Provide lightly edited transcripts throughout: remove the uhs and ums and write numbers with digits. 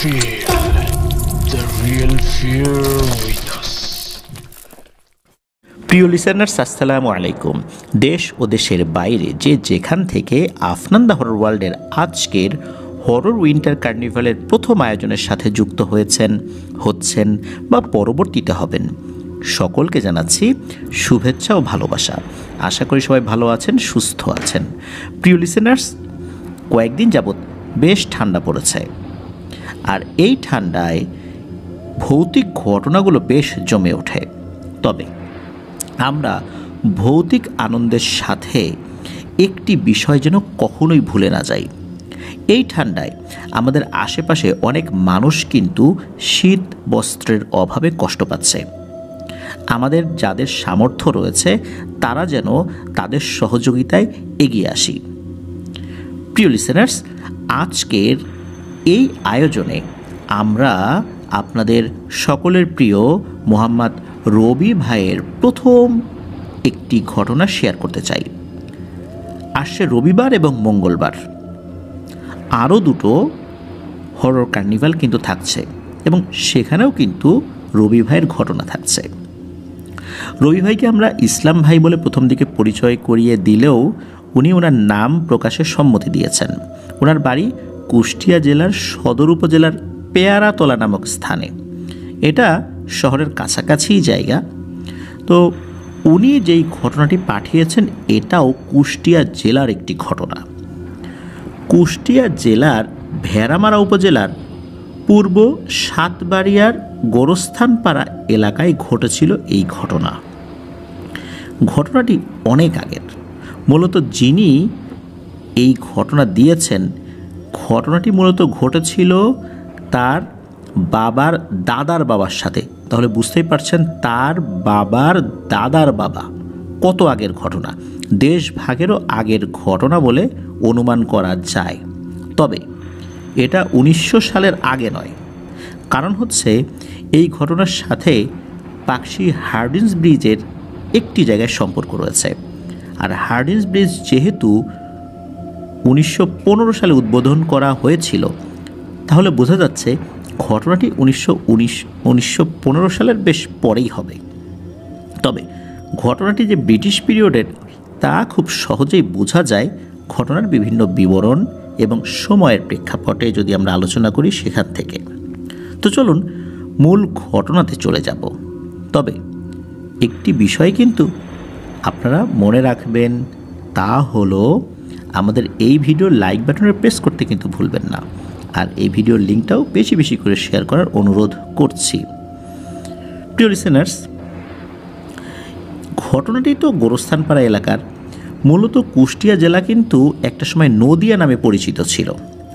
Feel the real fear with us. প্রিয় listeners, আসসালামু আলাইকুম। দেশ ও দেশের বাইরে যে যেখান থেকে আফনান দ্য হরর ওয়ার্ল্ডের আজকের হরর উইন্টার কার্নিভালের প্রথম আয়োজনের সাথে যুক্ত হচ্ছেন বা পরবর্তীতে হবেন, সকলকে জানাচ্ছি শুভেচ্ছা ও ভালোবাসা। আশা করি সবাই ভালো আছেন, সুস্থ আছেন। প্রিয় লিসেনার্স, কয়েকদিন যাবৎ বেশ ঠান্ডা পড়েছে, আর এই ঠান্ডায় ভৌতিক ঘটনাগুলো বেশ জমে ওঠে। তবে আমরা ভৌতিক আনন্দের সাথে একটি বিষয় যেন কখনোই ভুলে না যাই। এই ঠান্ডায় আমাদের আশেপাশে অনেক মানুষ কিন্তু শীত বস্ত্রের অভাবে কষ্ট পাচ্ছে। আমাদের যাদের সামর্থ্য রয়েছে তারা যেন তাদের সহযোগিতায় এগিয়ে আসি। প্রিয় লিসেনার্স, আজকের এই আয়োজনে আমরা আপনাদের সকলের প্রিয় মোহাম্মদ রবি ভাইয়ের প্রথম একটি ঘটনা শেয়ার করতে চাই। আসছে রবিবার এবং মঙ্গলবার আরও দুটো হরর কার্নিভাল কিন্তু থাকছে, এবং সেখানেও কিন্তু রবি ভাইয়ের ঘটনা থাকছে। রবি ভাইকে আমরা ইসলাম ভাই বলে প্রথম দিকে পরিচয় করিয়ে দিলেও উনি ওনার নাম প্রকাশের সম্মতি দিয়েছেন। ওনার বাড়ি কুষ্টিয়া জেলার সদর উপজেলার পেয়ারাতলা নামক স্থানে। এটা শহরের কাছাকাছিই জায়গা। তো উনি যেই ঘটনাটি পাঠিয়েছেন এটাও কুষ্টিয়া জেলার একটি ঘটনা। কুষ্টিয়া জেলার ভেড়ামারা উপজেলার পূর্ব সাতবাড়িয়ার গোরস্থানপাড়া এলাকায় ঘটেছিল এই ঘটনা। ঘটনাটি অনেক আগের। মূলত যিনি এই ঘটনা দিয়েছেন, ঘটনাটি মূলত ঘটেছিল তার বাবার দাদার বাবার সাথে। তাহলে বুঝতেই পারছেন তার বাবার দাদার বাবা কত আগের ঘটনা, দেশ ভাগেরও আগের ঘটনা বলে অনুমান করা যায়। তবে এটা 1900 সালের আগে নয়। কারণ হচ্ছে এই ঘটনার সাথে পাকশি হার্ডিন্স ব্রিজের একটি জায়গায় সম্পর্ক রয়েছে। আর হার্ডিন্স ব্রিজ যেহেতু 1915 সালে উদ্বোধন করা হয়েছিল, তাহলে বোঝা যাচ্ছে ঘটনাটি 1915 সালের বেশ পরেই হবে। তবে ঘটনাটি যে ব্রিটিশ পিরিয়ডের তা খুব সহজেই বোঝা যায় ঘটনার বিভিন্ন বিবরণ এবং সময়ের প্রেক্ষাপটে যদি আমরা আলোচনা করি সেখান থেকে। তো চলুন মূল ঘটনাতে চলে যাব। তবে একটি বিষয় কিন্তু আপনারা মনে রাখবেন, তা হলো আমাদের এই ভিডিওর লাইক বাটনে প্রেস করতে কিন্তু ভুলবেন না। আর এই ভিডিওর লিঙ্কটাও বেশি বেশি করে শেয়ার করার অনুরোধ করছি। প্রিয় লিসেনার্স, ঘটনাটি তো গোরস্থানপাড়া এলাকার। মূলত কুষ্টিয়া জেলা কিন্তু একটা সময় নদিয়া নামে পরিচিত ছিল।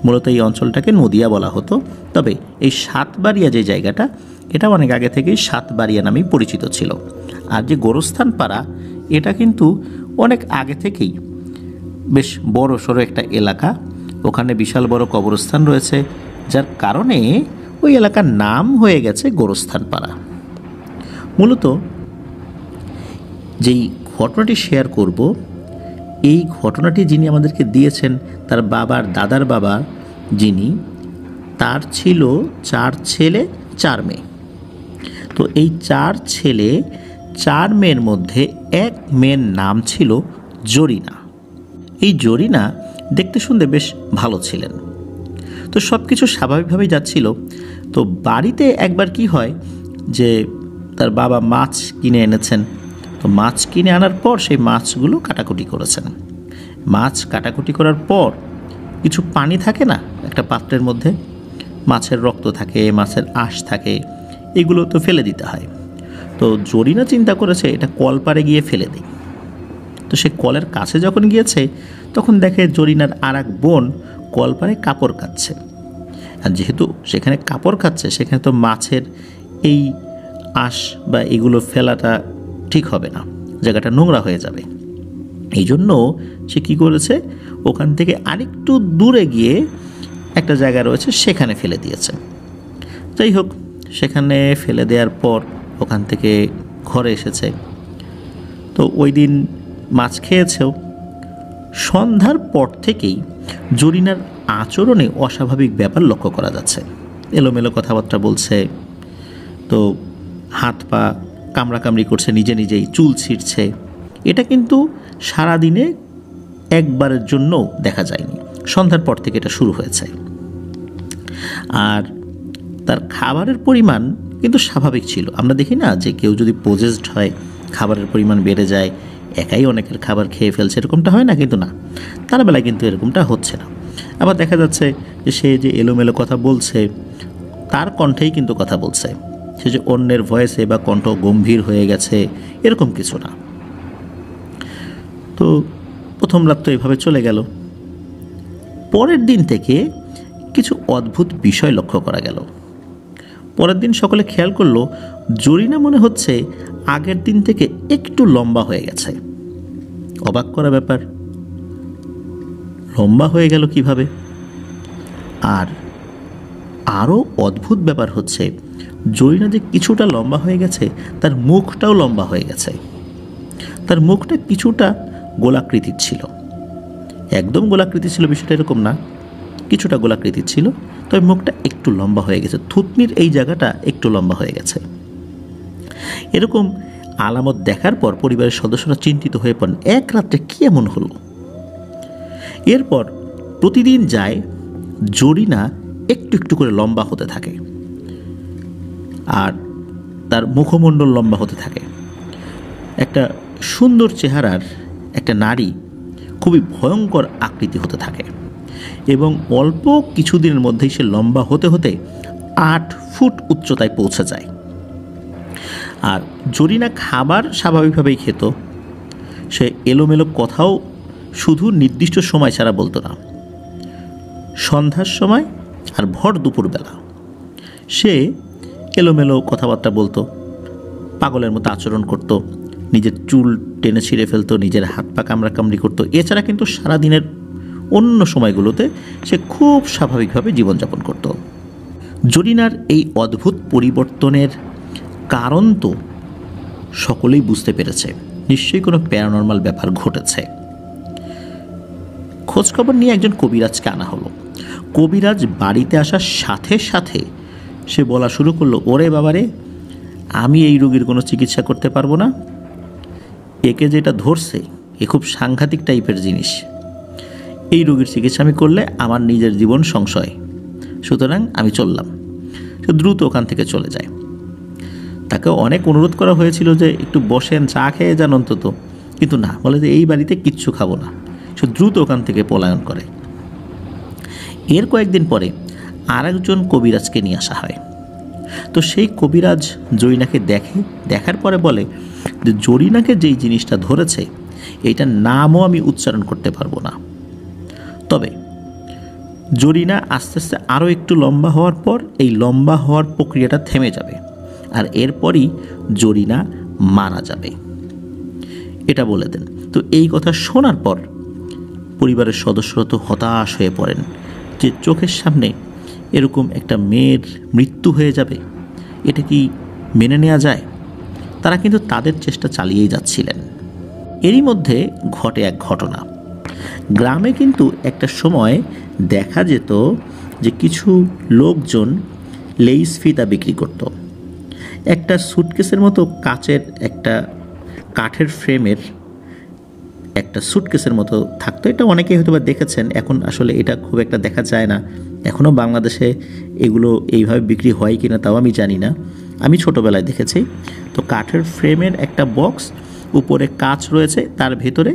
মূলত এই অঞ্চলটাকে নদিয়া বলা হতো। তবে এই সাতবাড়িয়া যে জায়গাটা, এটা অনেক আগে থেকেই সাতবাড়িয়া নামেই পরিচিত ছিল। আর যে গোরস্থানপাড়া, এটা কিন্তু অনেক আগে থেকেই বেশ বড় সড়ো একটা এলাকা। ওখানে বিশাল বড় কবরস্থান রয়েছে, যার কারণে ওই এলাকার নাম হয়ে গেছে গোরস্থানপাড়া। মূলত যেই ঘটনাটি শেয়ার করব, এই ঘটনাটি যিনি আমাদেরকে দিয়েছেন তার বাবার দাদার বাবা, যিনি, তার ছিল 4 ছেলে 4 মেয়ে। তো এই 4 ছেলে 4 মেয়ের মধ্যে এক মেয়ের নাম ছিল জরিনা। এই জরিনা দেখতে শুনতে বেশ ভালো ছিলেন। তো সব কিছু স্বাভাবিকভাবেই যাচ্ছিল। তো বাড়িতে একবার কি হয় যে তার বাবা মাছ কিনে এনেছেন। তো মাছ কিনে আনার পর সেই মাছগুলো কাটাকুটি করেছেন। মাছ কাটাকুটি করার পর কিছু পানি থাকে না একটা পাত্রের মধ্যে, মাছের রক্ত থাকে, মাছের আঁশ থাকে, এগুলো তো ফেলে দিতে হয়। তো জরিনা চিন্তা করেছে এটা কলপাড়ে গিয়ে ফেলে দেয়। তো সে কলের কাছে যখন গিয়েছে তখন দেখে জরিনার আর এক বোন কলপাড়ে কাপড় কাচ্ছে। আর যেহেতু সেখানে কাপড় কাচ্ছে, সেখানে তো মাছের এই আঁশ বা এগুলো ফেলাটা ঠিক হবে না, জায়গাটা নোংরা হয়ে যাবে। এই জন্য সে কী করেছে, ওখান থেকে আরেকটু দূরে গিয়ে একটা জায়গা রয়েছে সেখানে ফেলে দিয়েছে। যাই হোক, সেখানে ফেলে দেওয়ার পর ওখান থেকে ঘরে এসেছে। তো ওই দিন মাছ খেয়েছেও। সন্ধ্যার পর থেকেই জরিনার আচরণে অস্বাভাবিক ব্যাপার লক্ষ্য করা যাচ্ছে। এলোমেলো কথাবার্তা বলছে, তো হাত পা কামড়াকামড়ি করছে, নিজে নিজেই চুল ছিঁড়ছে। এটা কিন্তু সারাদিনে একবারের জন্য দেখা যায়নি, সন্ধ্যার পর থেকে এটা শুরু হয়েছে। আর তার খাবারের পরিমাণ কিন্তু স্বাভাবিক ছিল। আমরা দেখি না যে কেউ যদি পজেসড হয় খাবারের পরিমাণ বেড়ে যায়, একাই অনেকের খাবার খেয়ে ফেলছে, এরকমটা হয় না, কিন্তু না, তার বেলায় কিন্তু এরকমটা হচ্ছে না। আবার দেখা যাচ্ছে যে সে যে এলোমেলো কথা বলছে, তার কণ্ঠেই কিন্তু কথা বলছে, সে যে অন্যের ভয়েসে বা কণ্ঠ গম্ভীর হয়ে গেছে এরকম কিছু না। তো প্রথম রাত তো এভাবে চলে গেল। পরের দিন থেকে কিছু অদ্ভুত বিষয় লক্ষ্য করা গেল। পরের দিন সকালে খেয়াল করলো জরিনা মনে হচ্ছে আগের দিন থেকে একটু লম্বা হয়ে গেছে। অবাক করা ব্যাপার, লম্বা হয়ে গেল কিভাবে? আর আরও অদ্ভুত ব্যাপার হচ্ছে জরিনা যে কিছুটা লম্বা হয়ে গেছে, তার মুখটাও লম্বা হয়ে গেছে। তার মুখটা কিছুটা গোলাকৃতির ছিল, একদম গোলাকৃতির ছিল বিষয়টা এরকম না, কিছুটা গোলাকৃতির ছিল, তবে মুখটা একটু লম্বা হয়ে গেছে, থুতনির এই জায়গাটা একটু লম্বা হয়ে গেছে। এরকম আলামত দেখার পর পরিবারের সদস্যরা চিন্তিত হয়ে পড়েন, এক রাত্রে কি এমন হলো। এরপর প্রতিদিন যায় জরিনা একটু একটু করে লম্বা হতে থাকে, আর তার মুখমণ্ডল লম্বা হতে থাকে। একটা সুন্দর চেহারার একটা নারী খুবই ভয়ঙ্কর আকৃতি হতে থাকে, এবং অল্প কিছুদিনের মধ্যেই সে লম্বা হতে হতে 8 ফুট উচ্চতায় পৌঁছে যায়। আর জরিনা খাবার স্বাভাবিকভাবেই খেত, সে এলোমেলো কথাও শুধু নির্দিষ্ট সময় ছাড়া বলতো না। সন্ধ্যার সময় আর ভর দুপুরবেলা সে এলোমেলো কথাবার্তা বলতো, পাগলের মতো আচরণ করত, নিজের চুল টেনে ছিঁড়ে ফেলতো, নিজের হাত পা কামড়াকামড়ি করতো। এছাড়া কিন্তু সারাদিনের অন্য সময়গুলোতে সে খুব স্বাভাবিকভাবে জীবনযাপন করত। জরিনার এই অদ্ভুত পরিবর্তনের কারণ তো সকলেই বুঝতে পেরেছে, নিশ্চয়ই কোনো প্যারানরমাল ব্যাপার ঘটেছে। খোঁজখবর নিয়ে একজন কবিরাজকে আনা হলো। কবিরাজ বাড়িতে আসার সাথে সাথে সে বলা শুরু করলো, ওরে বাবারে, আমি এই রোগীর কোনো চিকিৎসা করতে পারবো না, একে যেটা ধরছে এ খুব সাংঘাতিক টাইপের জিনিস, এই রোগীর চিকিৎসা আমি করলে আমার নিজের জীবন সংশয়, সুতরাং আমি চললাম। সে দ্রুত ওখান থেকে চলে যায়। তাকে অনেক অনুরোধ করা হয়েছিল যে একটু বসেন, চা খেয়ে যান অন্তত, কিন্তু না, বলে যে এই বাড়িতে কিচ্ছু খাবো না। সে দ্রুত ওখান থেকে পলায়ন করে। এর কয়েকদিন পরে আরেকজন কবিরাজকে নিয়ে আসা হয়। তো সেই কবিরাজ জরিনাকে দেখার পরে বলে যে জরিনাকে যেই জিনিসটা ধরেছে এইটার নামও আমি উচ্চারণ করতে পারবো না, তবে জরিনা আস্তে আস্তে আরও একটু লম্বা হওয়ার পর এই লম্বা হওয়ার প্রক্রিয়াটা থেমে যাবে, আর এরপরই জরিনা মারা যাবে, এটা বলে দেন। তো এই কথা শোনার পর পরিবারের সদস্যরা তো হতাশ হয়ে পড়েন যে চোখের সামনে এরকম একটা মেয়ের মৃত্যু হয়ে যাবে, এটা কি মেনে নেওয়া যায়? তারা কিন্তু তাদের চেষ্টা চালিয়েই যাচ্ছিলেন। এরই মধ্যে ঘটে এক ঘটনা। গ্রামে কিন্তু একটা সময় দেখা যেত যে কিছু লোকজন লেইস ফিতা বিক্রি করত। একটা সুটকেসের মতো কাচের একটা কাঠের ফ্রেমের একটা সুটকেসের মতো থাকতো, এটা অনেকেই হয়তো বা দেখেছেন। এখন আসলে এটা খুব একটা দেখা যায় না, এখনও বাংলাদেশে এগুলো এইভাবে বিক্রি হয় কি না তাও আমি জানি না, আমি ছোটোবেলায় দেখেছি। তো কাঠের ফ্রেমের একটা বক্স, উপরে কাচ রয়েছে, তার ভেতরে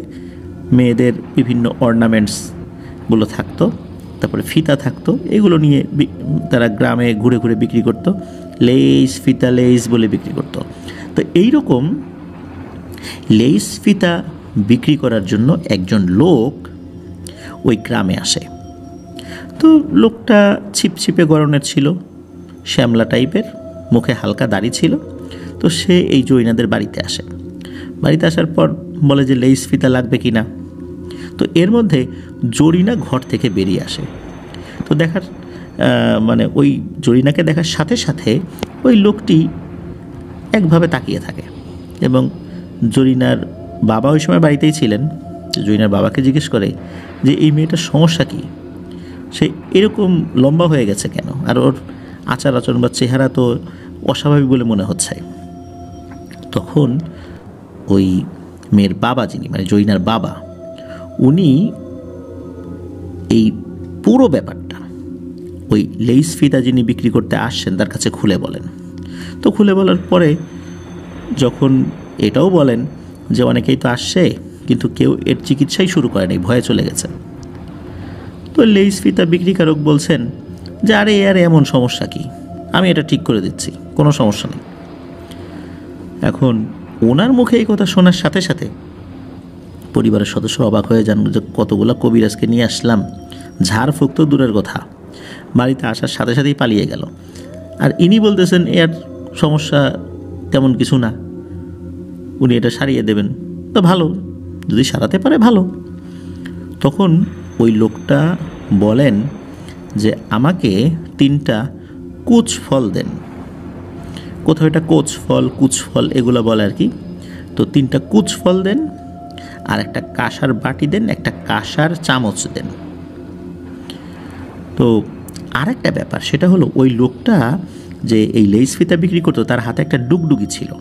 মেয়েদের বিভিন্ন অর্নামেন্টসগুলো থাকতো, তারপরে ফিতা থাকতো, এগুলো নিয়ে তারা গ্রামে ঘুরে ঘুরে বিক্রি করতো, লেইস ফিতা লেইস বলে বিক্রি করতো। তো এইরকম লেইস ফিতা বিক্রি করার জন্য একজন লোক ওই গ্রামে আসে। তো লোকটা ছিপছিপে গড়নের ছিল, শ্যামলা টাইপের, মুখে হালকা দাড়ি ছিল। তো সে এই জরিনাদের বাড়িতে আসে। বাড়িতে আসার পর বলে যে লেইস ফিতা লাগবে কি না। তো এর মধ্যে জরিনা ঘর থেকে বেরিয়ে আসে। তো দেখার মানে ওই জরিনাকে দেখার সাথে সাথে ওই লোকটি একভাবে তাকিয়ে থাকে, এবং জরিনার বাবা ওই সময় বাড়িতেই ছিলেন। জরিনার বাবাকে জিজ্ঞেস করে যে এই মেয়েটার সমস্যা কী, সে এরকম লম্বা হয়ে গেছে কেন, আর ওর আচার আচরণ বা চেহারা তো অস্বাভাবিক বলে মনে হচ্ছে। তখন ওই মেয়ের বাবা, যিনি মানে জরিনার বাবা, উনি এই পুরো ব্যাপারটা ওই লেইস ফিতা যিনি বিক্রি করতে আসছেন তার কাছে খুলে বলেন। তো খুলে বলার পরে যখন এটাও বলেন যে অনেকেই তো আসছে কিন্তু কেউ এর চিকিৎসাই শুরু করেনি, ভয়ে চলে গেছে। তো লেইস ফিতা বিক্রিকারক বলছেন যে আরে এমন সমস্যা কি, আমি এটা ঠিক করে দিচ্ছি, কোনো সমস্যা নেই। এখন ওনার মুখে এই কথা শোনার সাথে সাথে পরিবারের সদস্য অবাক হয়ে যান যে কতগুলো কবিরাজকে নিয়ে আসলাম, ঝাড়ফুঁক তো দূরের কথা, বাড়িতে আসার সাথে সাথেই পালিয়ে গেল। আর ইনি বলতেছেন এর সমস্যা তেমন কিছু না, উনি এটা সারিয়ে দেবেন। তো ভালো, যদি সারাতে পারে ভালো। তখন ওই লোকটা বলেন যে আমাকে 3টা কুচ ফল দেন। কোথাও এটা কোচ ফল, কুচ ফল এগুলো বলে আর কি। তো 3টা কুচ ফল দেন, আর একটা কাঁসার বাটি দেন, একটা কাঁসার চামচ দেন। তো আর একটা ব্যাপার, সেটা হলো ওই লোকটা যে এই লেইস ফিতা বিক্রি করতো তার হাতে একটা ডুগডুগি ছিল।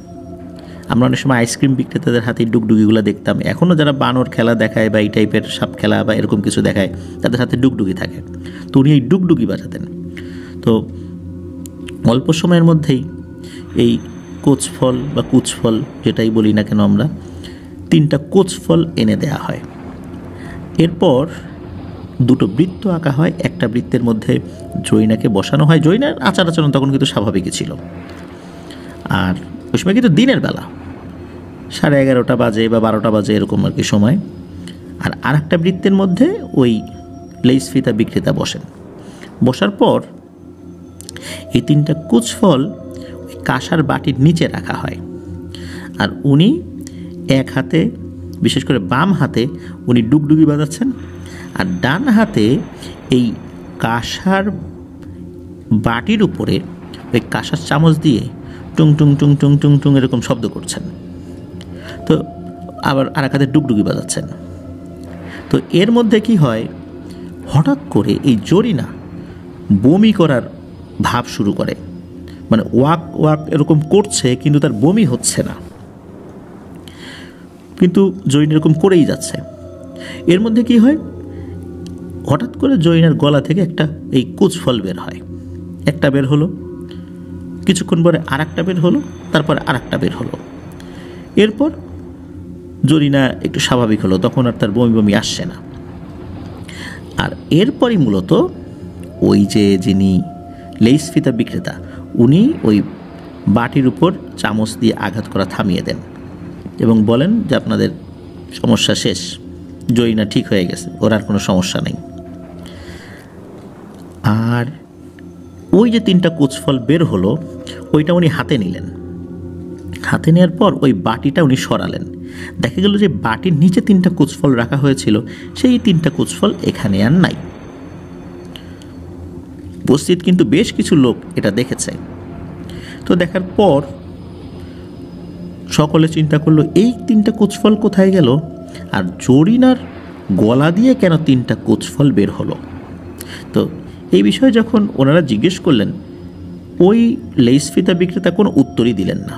আমরা অনেক সময় আইসক্রিম বিক্রেতাদের হাতে ডুগডুগিগুলো দেখতাম, এখনও যারা বানর খেলা দেখায় বা এই টাইপের সাপ খেলা বা এরকম কিছু দেখায় তাদের হাতে ডুগডুগি থাকে। তো উনি এই ডুগডুগি বাজাতেন। তো অল্প সময়ের মধ্যেই এই কোচফল বা কুচফল যেটাই বলি না কেন আমরা, 3টা কোচফল এনে দেয়া হয়। এরপর 2টো বৃত্ত আঁকা হয়, একটা বৃত্তের মধ্যে জরিনাকে বসানো হয়। জরিনার আচার আচরণ তখন কিন্তু স্বাভাবিকই ছিল, আর ওই সময় কিন্তু দিনের বেলা 11:30 বাজে বা 12টা বাজে এরকম আর কি সময়। আর আরেকটা বৃত্তের মধ্যে ওই লেইস ফিতা বিক্রেতা বসেন। বসার পর এই 3টা কুচফল ওই কাঁসার বাটির নিচে রাখা হয়। আর উনি এক হাতে, বিশেষ করে বাম হাতে উনি ডুগডুগি বাজাচ্ছেন, আর ডান হাতে এই কাঁসার বাটির উপরে ওই কাঁসার চামচ দিয়ে টুং টুং টুং টুং টুং টুং এরকম শব্দ করছেন। তো আবার আর এক হাতে ডুগডুগি বাজাচ্ছেন। তো এর মধ্যে কি হয়, হঠাৎ করে এই জরিনা বমি করার ভাব শুরু করে, মানে ওয়াক ওয়াক এরকম করছে কিন্তু তার বমি হচ্ছে না, কিন্তু জরিনা এরকম করেই যাচ্ছে। এর মধ্যে কি হয়, হঠাৎ করে জরিনার গলা থেকে একটা এই কুচফল বের হয়। একটা বের হলো, কিছুক্ষণ পরে আর একটা বের হলো, তারপর আর একটা বের হলো। এরপর জরিনা একটু স্বাভাবিক হলো, তখন আর তার বমি বমি আসছে না। আর এরপরই মূলত ওই যে যিনি লেইস ফিতা বিক্রেতা, উনি ওই বাটির উপর চামচ দিয়ে আঘাত করা থামিয়ে দেন এবং বলেন যে আপনাদের সমস্যা শেষ, জরিনা ঠিক হয়ে গেছে, ওর আর কোনো সমস্যা নেই। আর ওই যে 3টা কুচফল বের হলো ওইটা উনি হাতে নিলেন। হাতে নেওয়ার পর ওই বাটিটা উনি সরালেন। দেখা গেল যে বাটির নিচে 3টা কুচফল রাখা হয়েছিল, সেই 3টা কুচফল এখানে আর নাই। উপস্থিত কিন্তু বেশ কিছু লোক এটা দেখেছে। তো দেখার পর সকলে চিন্তা করলো এই 3টা কুচফল কোথায় গেল, আর জরিনার গলা দিয়ে কেন 3টা কুচফল বের হলো। তো এই বিষয়ে যখন ওনারা জিজ্ঞেস করলেন, ওই লেইস ফিতা বিক্রেতা কোনো উত্তরই দিলেন না।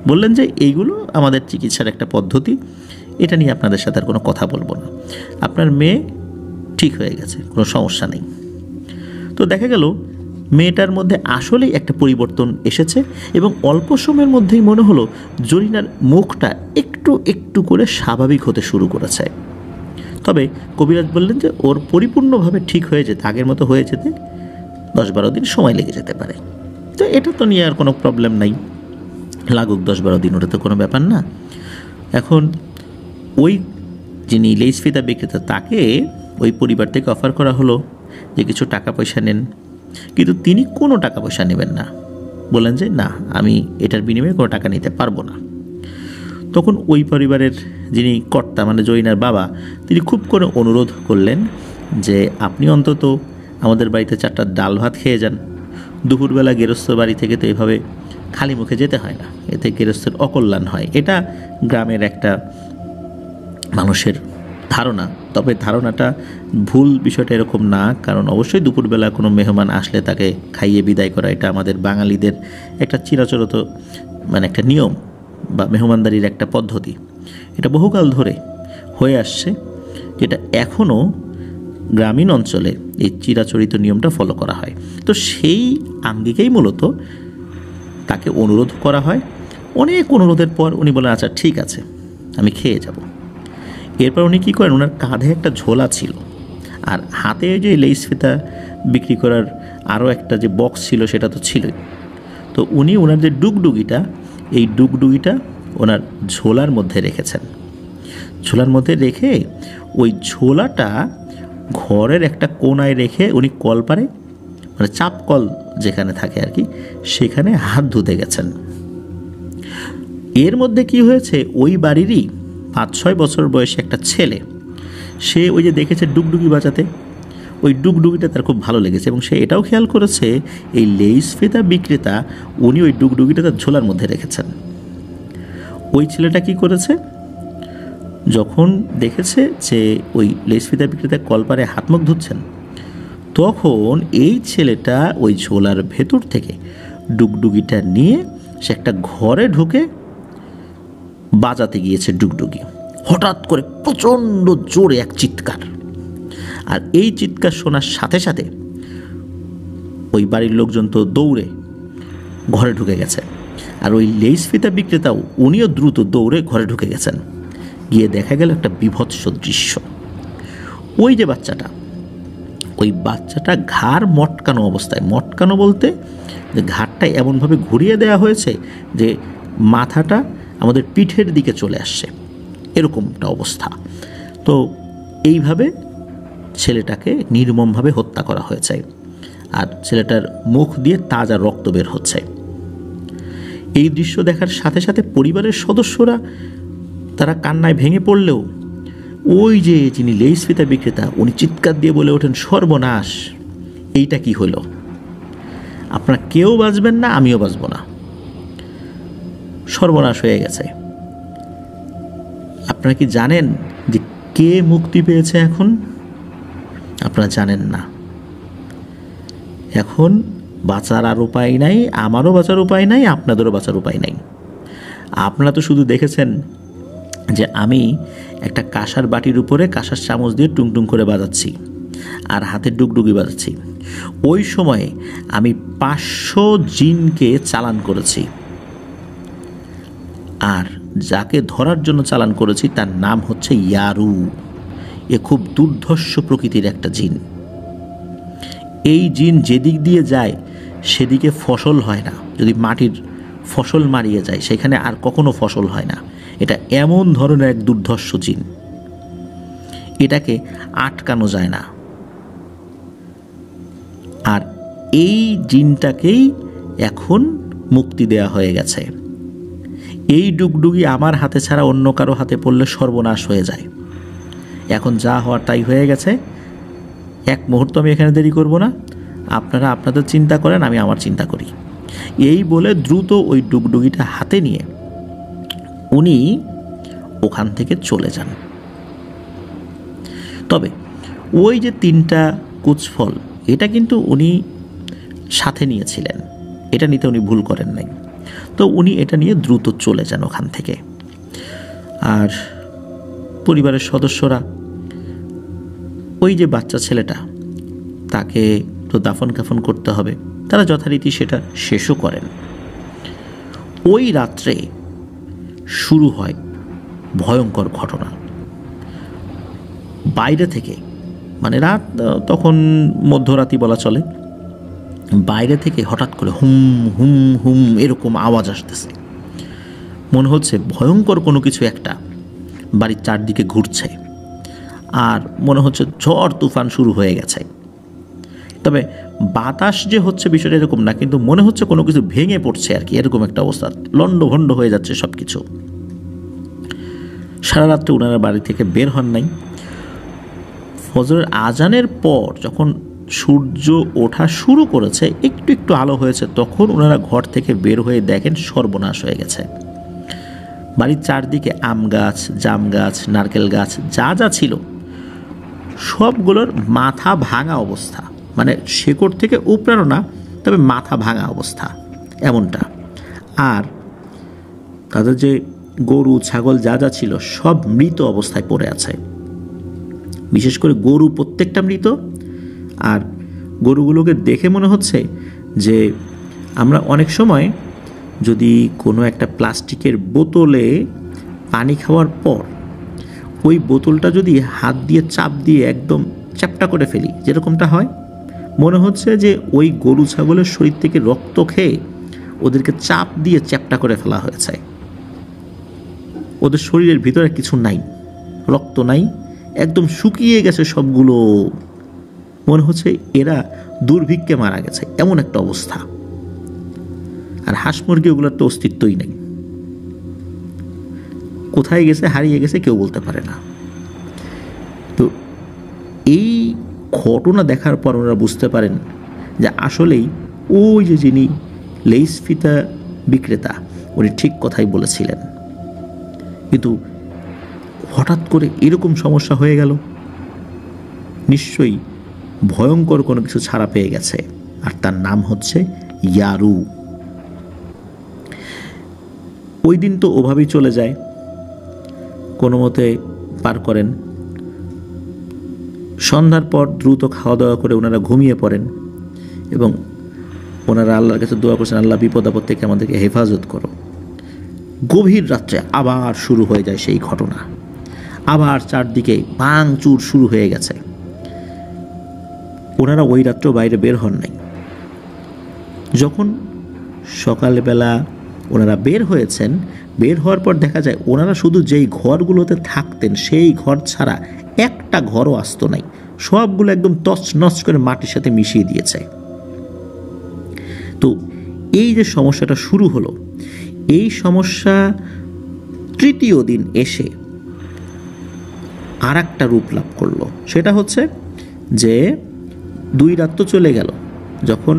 বললেন যে এইগুলো আমাদের চিকিৎসার একটা পদ্ধতি, এটা নিয়ে আপনাদের সাথে আর কোনো কথা বলবো না, আপনার মেয়ে ঠিক হয়ে গেছে, কোনো সমস্যা নেই। তো দেখা গেল মেয়েটার মধ্যে আসলেই একটা পরিবর্তন এসেছে এবং অল্প সময়ের মধ্যেই মনে হলো জরিনার মুখটা একটু একটু করে স্বাভাবিক হতে শুরু করেছে। তবে কবিরাজ বললেন যে ওর পরিপূর্ণভাবে ঠিক হয়ে যেতে, আগের মতো হয়ে যেতে 10-12 দিন সময় লেগে যেতে পারে। তো এটা তো নিয়ে আর কোনো প্রবলেম নাই, লাগুক 10-12 দিন, ওটা তো কোনো ব্যাপার না। এখন ওই যিনি লেইস ফিতা বিক্রেতা তাকে ওই পরিবার থেকে অফার করা হলো যে কিছু টাকা পয়সা নেন, কিন্তু তিনি কোনো টাকা পয়সা নেবেন না, বললেন যে না, আমি এটার বিনিময়ে কোনো টাকা নিতে পারবো না। তখন ওই পরিবারের যিনি কর্তা মানে জরিনার বাবা, তিনি খুব করে অনুরোধ করলেন যে আপনি অন্তত আমাদের বাড়িতে 4টা ডাল ভাত খেয়ে যান, দুপুরবেলা গেরস্থ বাড়ি থেকে তো এভাবে খালি মুখে যেতে হয় না, এতে গেরস্থের অকল্যাণ হয়। এটা গ্রামের একটা মানুষের ধারণা, তবে ধারণাটা ভুল, বিষয়টা এরকম না। কারণ অবশ্যই দুপুরবেলা কোনো মেহমান আসলে তাকে খাইয়ে বিদায় করা এটা আমাদের বাঙালিদের একটা চিরাচরিত একটা নিয়ম বা মেহমানদারির একটা পদ্ধতি। এটা বহুকাল ধরে হয়ে আসছে, যেটা এখনও গ্রামীণ অঞ্চলে এই চিরাচরিত নিয়মটা ফলো করা হয়। তো সেই আঙ্গিকেই মূলত তাকে অনুরোধ করা হয়। অনেক অনুরোধের পর উনি বলেন আচ্ছা ঠিক আছে আমি খেয়ে যাব। এরপর উনি কী করেন, ওনার কাঁধে একটা ঝোলা ছিল, আর হাতে যে লেইস ফিতা বিক্রি করার আরও একটা যে বক্স ছিল সেটা তো ছিলই। তো উনি ওনার যে ডুগডুগিটা, এই ডুগডুগিটা ওনার ঝোলার মধ্যে রেখেছেন। ঝোলার মধ্যে রেখে ওই ঝোলাটা ঘরের একটা কোনায় রেখে উনি কলপারে, চাপ কল যেখানে থাকে আর কি, সেখানে হাত ধুতে গেছেন। এর মধ্যে কি হয়েছে, ওই বাড়িরই 5-6 বছর বয়সী একটা ছেলে, সে ওই যে দেখেছে ডুগডুগি বাজাতে, ওই ডুগডুগিটা তার খুব ভালো লেগেছে এবং সে এটাও খেয়াল করেছে এই লেইস ফিতা বিক্রেতা উনি ওই ডুগডুগিটা তার ঝোলার মধ্যে রেখেছেন। ওই ছেলেটা কি করেছে, যখন দেখেছে যে ওই লেইস ফিতা বিক্রেতা কলপারে হাত মুখ ধুচ্ছেন, তখন এই ছেলেটা ওই ঝোলার ভেতর থেকে ডুগডুগিটা নিয়ে সে একটা ঘরে ঢুকে বাজাতে গিয়েছে ডুগডুগি। হঠাৎ করে প্রচণ্ড জোরে এক চিৎকার, আর এই চিৎকার শোনার সাথে সাথে ওই বাড়ির লোকজন তো দৌড়ে ঘরে ঢুকে গেছে, আর ওই লেইস ফিতা বিক্রেতাও উনিও দ্রুত দৌড়ে ঘরে ঢুকে গেছেন। গিয়ে দেখা গেল একটা বিভৎস দৃশ্য। ওই যে বাচ্চাটা, ওই বাচ্চাটা ঘাড় মটকানো অবস্থায়, মটকানো বলতে যে ঘাড়টা এমনভাবে ঘুরিয়ে দেওয়া হয়েছে যে মাথাটা আমাদের পিঠের দিকে চলে আসছে, এরকমটা অবস্থা। তো এইভাবে ছেলেটাকে নির্মমভাবে হত্যা করা হয়েছে, আর ছেলেটার মুখ দিয়ে তাজা রক্ত বের হচ্ছে। এই দৃশ্য দেখার সাথে সাথে পরিবারের সদস্যরা তারা কান্নায় ভেঙে পড়লেও ওই যে যিনি লেইস ফিতা বিক্রেতা উনি চিৎকার দিয়ে বলে ওঠেন, সর্বনাশ, এইটা কি হলো, আপনারা কেউ বাঁচবেন না, আমিও বাঁচব না, সর্বনাশ হয়ে গেছে। আপনারা কি জানেন যে কে মুক্তি পেয়েছে এখন? আপনারা জানেন না। এখন বাঁচার আর উপায় নাই, আমারও বাঁচার উপায় নাই, আপনাদেরও বাঁচার উপায় নাই। আপনারা তো শুধু দেখেছেন যে আমি একটা কাঁসার বাটির উপরে কাঁসার চামচ দিয়ে টুংটুং করে বাজাচ্ছি আর হাতে ডুগডুগি বাজাচ্ছি। ওই সময়ে আমি 500 জিনকে চালান করেছি, আর যাকে ধরার জন্য চালান করেছি তার নাম হচ্ছে ইয়ারু। এ খুব দুর্ধর্ষ প্রকৃতির একটা জিন। এই জিন যেদিক দিয়ে যায় সেদিকে ফসল হয় না, যদি মাটির ফসল মারিয়ে যায় সেখানে আর কখনো ফসল হয় না। এটা এমন ধরনের এক দুর্ধর্ষ জিন, এটাকে আটকানো যায় না। আর এই জিনটাকেই এখন মুক্তি দেয়া হয়ে গেছে। এই ডুগডুগি আমার হাতে ছাড়া অন্য কারো হাতে পড়লে সর্বনাশ হয়ে যায়। এখন যা হওয়ার তাই হয়ে গেছে, এক মুহূর্ত আমি এখানে দেরি করব না, আপনারা আপনাদের চিন্তা করেন, আমি আমার চিন্তা করি। এই বলে দ্রুত ওই ডুগডুগিটা হাতে নিয়ে উনি ওখান থেকে চলে যান। তবে ওই যে 3টা কুচফল, এটা কিন্তু উনি সাথে নিয়েছিলেন, এটা নিতে উনি ভুল করেন নাই। তো উনি এটা নিয়ে দ্রুত চলে যান ওখান থেকে। আর পরিবারের সদস্যরা ওই যে বাচ্চা ছেলেটা, তাকে তো দাফন কাফন করতে হবে, তারা যথারীতি সেটা শেষও করেন। ওই রাত্রে শুরু হয় ভয়ঙ্কর ঘটনা। বাইরে থেকে, রাত তখন মধ্যরাতি বলা চলে, বাইরে থেকে হঠাৎ করে হুম হুম হুম এরকম আওয়াজ আসতেছে। মনে হচ্ছে ভয়ঙ্কর কোনো কিছু একটা বাড়ির চারদিকে ঘুরছে, আর মনে হচ্ছে ঝড় তুফান শুরু হয়ে গেছে। তবে বাতাস যে হচ্ছে বিষয়টা এরকম না, কিন্তু মনে হচ্ছে কোনো কিছু ভেঙে পড়ছে আর কি, এরকম একটা অবস্থা, লণ্ডভণ্ড হয়ে যাচ্ছে সব কিছু। সারা রাত্রে ওনারা বাড়ি থেকে বের হন নাই। ফজরের আজানের পর যখন সূর্য ওঠা শুরু করেছে, একটু একটু আলো হয়েছে, তখন ওনারা ঘর থেকে বের হয়ে দেখেন সর্বনাশ হয়ে গেছে। বাড়ির চারদিকে আম গাছ, জাম গাছ, নারকেল গাছ যা যা ছিল সবগুলোর মাথা ভাঙা অবস্থা, মানে শেকড় থেকে উপড়ানো না, তবে মাথা ভাঙা অবস্থা এমনটা। আর তাদের যে গরু ছাগল যা যা ছিল সব মৃত অবস্থায় পড়ে আছে। বিশেষ করে গরু প্রত্যেকটা মৃত। আর গরুগুলোকে দেখে মনে হচ্ছে যে আমরা অনেক সময় যদি কোনো একটা প্লাস্টিকের বোতলে পানি খাওয়ার পর ওই বোতলটা যদি হাত দিয়ে চাপ দিয়ে একদম চ্যাপ্টা করে ফেলি, যেরকমটা হয়, মনে হচ্ছে যে ওই গরু ছাগলের শরীর থেকে রক্ত খেয়ে ওদেরকে চাপ দিয়ে চ্যাপ্টা করে ফেলা হয়েছে। ওদের শরীরের ভিতরে কিছু নাই, রক্ত নাই, একদম শুকিয়ে গেছে সবগুলো। মনে হচ্ছে এরা দুর্ভিক্ষে মারা গেছে, এমন একটা অবস্থা। আর হাঁস মুরগি ওগুলোর তো অস্তিত্বই নেই, কোথায় গেছে, হারিয়ে গেছে কেউ বলতে পারে না। তো এই ঘটনা দেখার পর ওনারা বুঝতে পারেন যে আসলেই ওই যে যিনি লেইস ফিতা বিক্রেতা উনি ঠিক কথাই বলেছিলেন। কিন্তু হঠাৎ করে এরকম সমস্যা হয়ে গেল, নিশ্চয়ই ভয়ঙ্কর কোনো কিছু ছাড়া পেয়ে গেছে। আর তার নাম হচ্ছে ইয়ারু। ওই দিন তো ওভাবেই চলে যায়, কোনো মতে পার করেন। সন্ধ্যার পর দ্রুত খাওয়া দাওয়া করে ওনারা ঘুমিয়ে পড়েন এবং ওনারা আল্লাহর কাছে দোয়া করছেন, আল্লাহ বিপদ আপদ থেকে আমাদেরকে হেফাজত করো। গভীর রাত্রে আবার শুরু হয়ে যায় সেই ঘটনা, আবার চারদিকে ভাঙচুর শুরু হয়ে গেছে। ওনারা ওই রাত্রেও বাইরে বের হন নাই। যখন সকালবেলা ওনারা বের হয়েছেন, বের হওয়ার পর দেখা যায় ওনারা শুধু যেই ঘরগুলোতে থাকতেন সেই ঘর ছাড়া একটা ঘরও আসতো নাই, সবগুলো একদম তছনছ করে মাটির সাথে মিশিয়ে দিয়েছে। তো এই যে সমস্যাটা শুরু হলো, এই সমস্যা তৃতীয় দিন এসে আর একটা রূপ লাভ করলো। সেটা হচ্ছে যে 2 রাত তো চলে গেল, যখন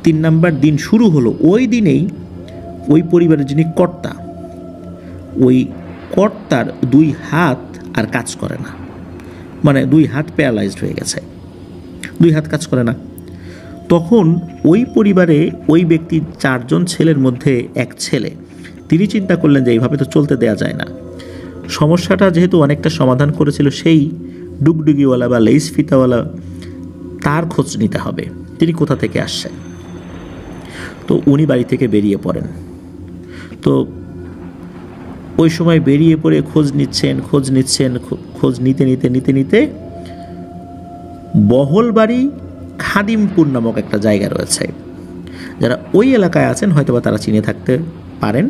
3 নাম্বার দিন শুরু হলো, ওই দিনেই ওই পরিবারের যিনি কর্তা, ওই কর্তার 2 হাত আর কাজ করে না, মানে 2 হাত প্যারালাইজড হয়ে গেছে, 2 হাত কাজ করে না। তখন ওই পরিবারে ওই ব্যক্তির 4 জন ছেলের মধ্যে এক ছেলে, তিনি চিন্তা করলেন যে এইভাবে তো চলতে দেয়া যায় না। সমস্যাটা যেহেতু অনেকটা সমাধান করেছিল সেই ডুগডুগিওয়ালা বা লেইস ফিতাওয়ালা, তার খোঁজ নিতে হবে, তিনি কোথা থেকে আসছেন। তো উনি বাড়ি থেকে বেরিয়ে পড়েন। তো ওই সময় বেরিয়ে পড়ে খোঁজ নিতে বহলবাড়ি খাদিমপুর নামক একটা জায়গা রয়েছে। যারা ওই এলাকায় আছেন হয়তোবা তারা চিনে থাকতে পারেন।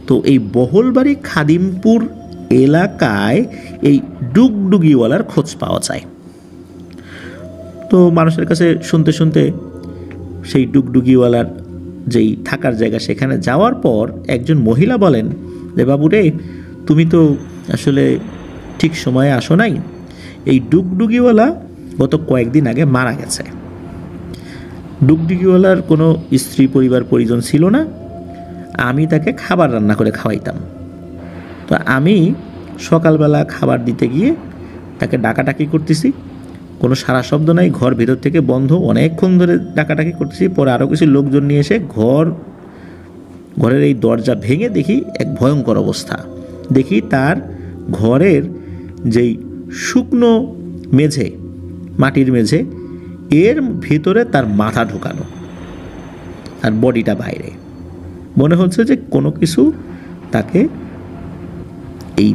তো এই বহলবাড়ি খাদিমপুর এলাকায় এই ডুগডুগিওয়ালার খোঁজ পাওয়া যায়। তো মানুষের কাছে শুনতে সেই ডুগডুগিওয়ালার যেই থাকার জায়গা সেখানে যাওয়ার পর একজন মহিলা বলেন যে, বাবু রে, তুমি তো আসলে ঠিক সময়ে আসো নাই, এই ডুগডুগিওয়ালা গত কয়েকদিন আগে মারা গেছে। ডুগডুগিওয়ালার কোনো স্ত্রী পরিবার পরিজন ছিল না, আমি তাকে খাবার রান্না করে খাওয়াইতাম। তো আমি সকালবেলা খাবার দিতে গিয়ে তাকে ডাকাডাকি করতেছি, কোনো সারা শব্দ নাই, ঘর ভেতর থেকে বন্ধ, অনেকক্ষণ ধরে ডাকাডাকি করতেছি। পরে আরও কিছু লোকজন নিয়ে এসে ঘরের এই দরজা ভেঙে দেখি এক ভয়ঙ্কর অবস্থা। দেখি তার ঘরের যেই শুকনো মেঝে, মাটির মেঝে, এর ভেতরে তার মাথা ঢোকানো আর বডিটা বাইরে। মনে হচ্ছে যে কোনো কিছু তাকে এই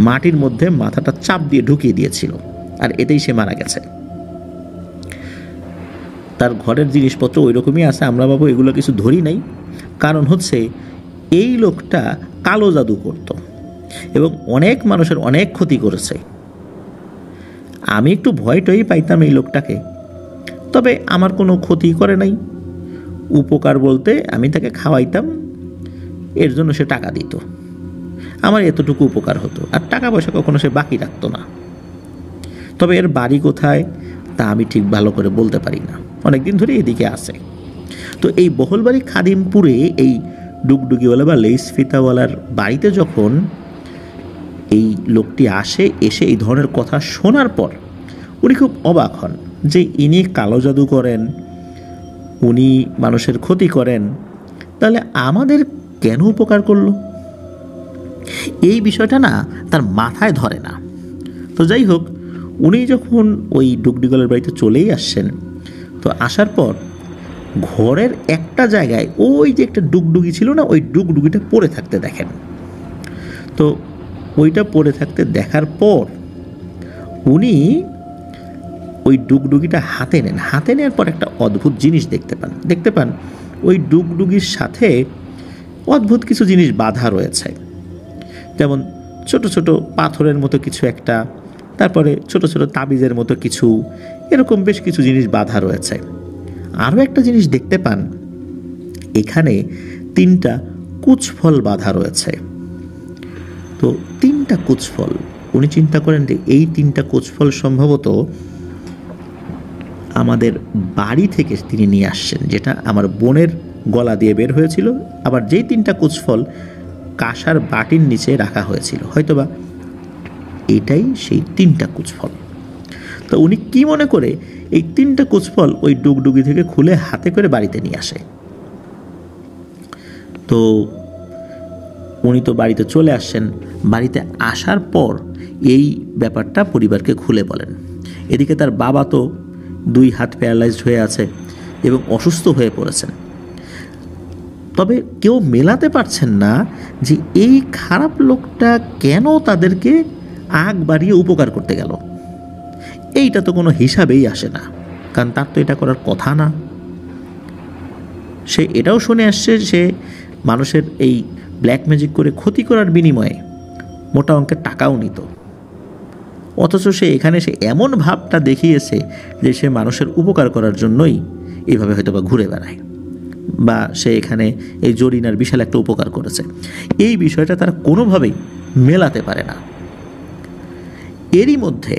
মাটির মধ্যে মাথাটা চাপ দিয়ে ঢুকিয়ে দিয়েছিল, আর এতেই সে মারা গেছে। তার ঘরের জিনিসপত্র ওই রকমই আছে, আমরা বাবু এগুলো কিছু ধরি নাই। কারণ হচ্ছে এই লোকটা কালো জাদু করত এবং অনেক মানুষের অনেক ক্ষতি করেছে। আমি একটু ভয়টই পাইতাম এই লোকটাকে, তবে আমার কোনো ক্ষতি করে নাই। উপকার বলতে আমি তাকে খাওয়াইতাম, এর জন্য সে টাকা দিত, আমার এতটুকু উপকার হতো, আর টাকা পয়সা কখনো সে বাকি রাখতো না। তবে এর বাড়ি কোথায় তা আমি ঠিক ভালো করে বলতে পারি না, অনেকদিন ধরে এদিকে আসে। তো এই বহলবাড়ি খাদিমপুরে এই ডুগডুগিওয়ালা বা লেস ফিতাওয়ালার বাড়িতে যখন এই লোকটি এসে এই ধরনের কথা শোনার পর উনি খুব অবাক হন যে ইনি কালো জাদু করেন, উনি মানুষের ক্ষতি করেন, তাহলে আমাদের কেন উপকার করলো? এই বিষয়টা না তার মাথায় ধরে না। তো যাই হোক, উনি যখন ওই ডুগডুগিওয়ালার বাড়িতে চলেই আসছেন, তো আসার পর ঘরের একটা জায়গায় ওই যে একটা ডুগডুগি ছিল না, ওই ডুগডুগিটা পড়ে থাকতে দেখেন। তো ওইটা পড়ে থাকতে দেখার পর উনি ওই ডুগডুগিটা হাতে নেন। হাতে নেওয়ার পর একটা অদ্ভুত জিনিস দেখতে পান ওই ডুগডুগির সাথে অদ্ভুত কিছু জিনিস বাঁধা রয়েছে, যেমন ছোট ছোট পাথরের মতো কিছু একটা, তারপরে ছোট ছোট তাবিজের মতো কিছু, এরকম বেশ কিছু জিনিস বাঁধা রয়েছে। আরও একটা জিনিস দেখতে পান, এখানে 3টা কুচফল বাঁধা রয়েছে। তো 3টা কুচফল, উনি চিন্তা করেন যে এই 3টা কুচফল সম্ভবত আমাদের বাড়ি থেকে তিনি নিয়ে আসছেন, যেটা আমার বোনের গলা দিয়ে বের হয়েছিল, আবার যেই 3টা কুচফল কাঁসার বাটির নিচে রাখা হয়েছিল, হয়তোবা এটাই সেই 3টা কুচফল। তো উনি কি মনে করে এই 3টা কুচফল ওই ডুগডুগি থেকে খুলে হাতে করে বাড়িতে নিয়ে আসে। তো উনি তো বাড়িতে চলে আসছেন, বাড়িতে আসার পর এই ব্যাপারটা পরিবারকে খুলে বলেন। এদিকে তার বাবা তো 2 হাত প্যারালাইজড হয়ে আছে এবং অসুস্থ হয়ে পড়েছেন। তবে কেউ মেলাতে পারছেন না যে এই খারাপ লোকটা কেন তাদেরকে আগ বাড়িয়ে উপকার করতে গেল। এইটা তো কোনো হিসাবেই আসে না, কারণ তার তো এটা করার কথা না। সে এটাও শুনে আসছে সে মানুষের এই ব্ল্যাক ম্যাজিক করে ক্ষতি করার বিনিময়ে মোটা অঙ্কের টাকাও নিত, অথচ সে এখানে এমন ভাবটা দেখিয়েছে যে সে মানুষের উপকার করার জন্যই এইভাবে হয়তো বা ঘুরে বেড়ায়, বা সে এখানে এই জরিনার বিশাল একটা উপকার করেছে। এই বিষয়টা তারা কোনোভাবেই মেলাতে পারে না। এরই মধ্যে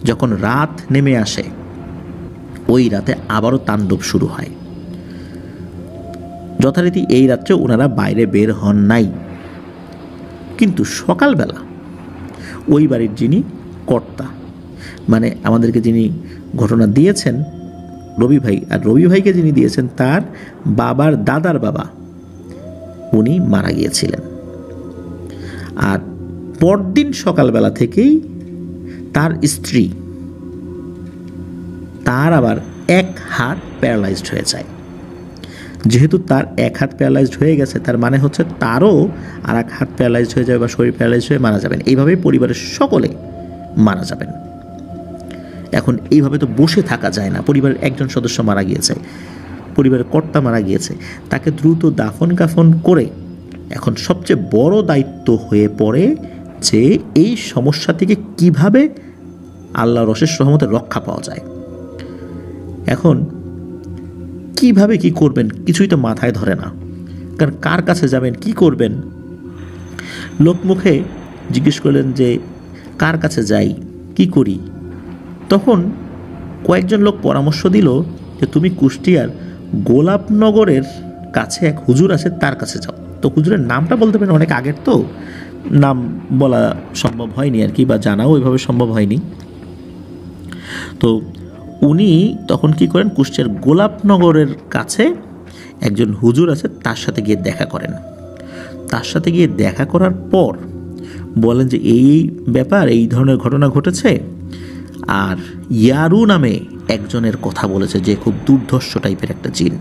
যখন রাত নেমে আসে, ওই রাতে আবারও তাণ্ডব শুরু হয়। যথারীতি এই রাত্রে ওনারা বাইরে বের হন নাই, কিন্তু সকালবেলা ওই বাড়ির যিনি কর্তা, মানে আমাদেরকে যিনি ঘটনা দিয়েছেন রবি ভাই, আর রবি ভাইকে যিনি দিয়েছেন তার বাবার দাদার বাবা, উনি মারা গিয়েছিলেন। আর পরদিন সকালবেলা থেকেই তার স্ত্রী, তার আবার 1 হাত প্যারালাইজড হয়ে যায়। যেহেতু তার 1 হাত প্যারালাইজড হয়ে গেছে, তার মানে হচ্ছে তারও আর 1 হাত প্যারালাইজড হয়ে যাবে বা শরীর প্যারালাইজড হয়ে মারা যাবেন। এইভাবেই পরিবারের সকলে মারা যাবেন। এখন এইভাবে তো বসে থাকা যায় না। পরিবারের একজন সদস্য মারা গিয়েছে, পরিবারের কর্তা মারা গিয়েছে, তাকে দ্রুত দাফন কাফন করে এখন সবচেয়ে বড় দায়িত্ব হয়ে পড়ে যে এই সমস্যা থেকে কিভাবে আল্লাহর অশেষ রহমতে রক্ষা পাওয়া যায়। এখন কিভাবে কি করবেন কিছুই তো মাথায় ধরে না, কারণ কার কাছে যাবেন, কি করবেন। লোকমুখে জিজ্ঞেস করলেন যে কার কাছে যাই, কি করি। তখন কয়েকজন লোক পরামর্শ দিল যে তুমি কুষ্টিয়ার গোলাপনগরের কাছে এক হুজুর আছে, তার কাছে যাও। তো হুজুরের নামটা বলতে পারেন, অনেক আগের তো নাম বলা সম্ভব হয়নি আর কি, বা জানাও ওইভাবে সম্ভব হয়নি। তো উনি তখন কি করেন, কুষ্টিয়ার গোলাপনগরের কাছে একজন হুজুর আছে, তার সাথে গিয়ে দেখা করেন। তার সাথে গিয়ে দেখা করার পর বলেন যে এই ব্যাপার, এই ধরনের ঘটনা ঘটেছে, আর ইয়ারু নামে একজনের কথা বলেছে যে খুব দুর্ধর্ষ টাইপের একটা জিন।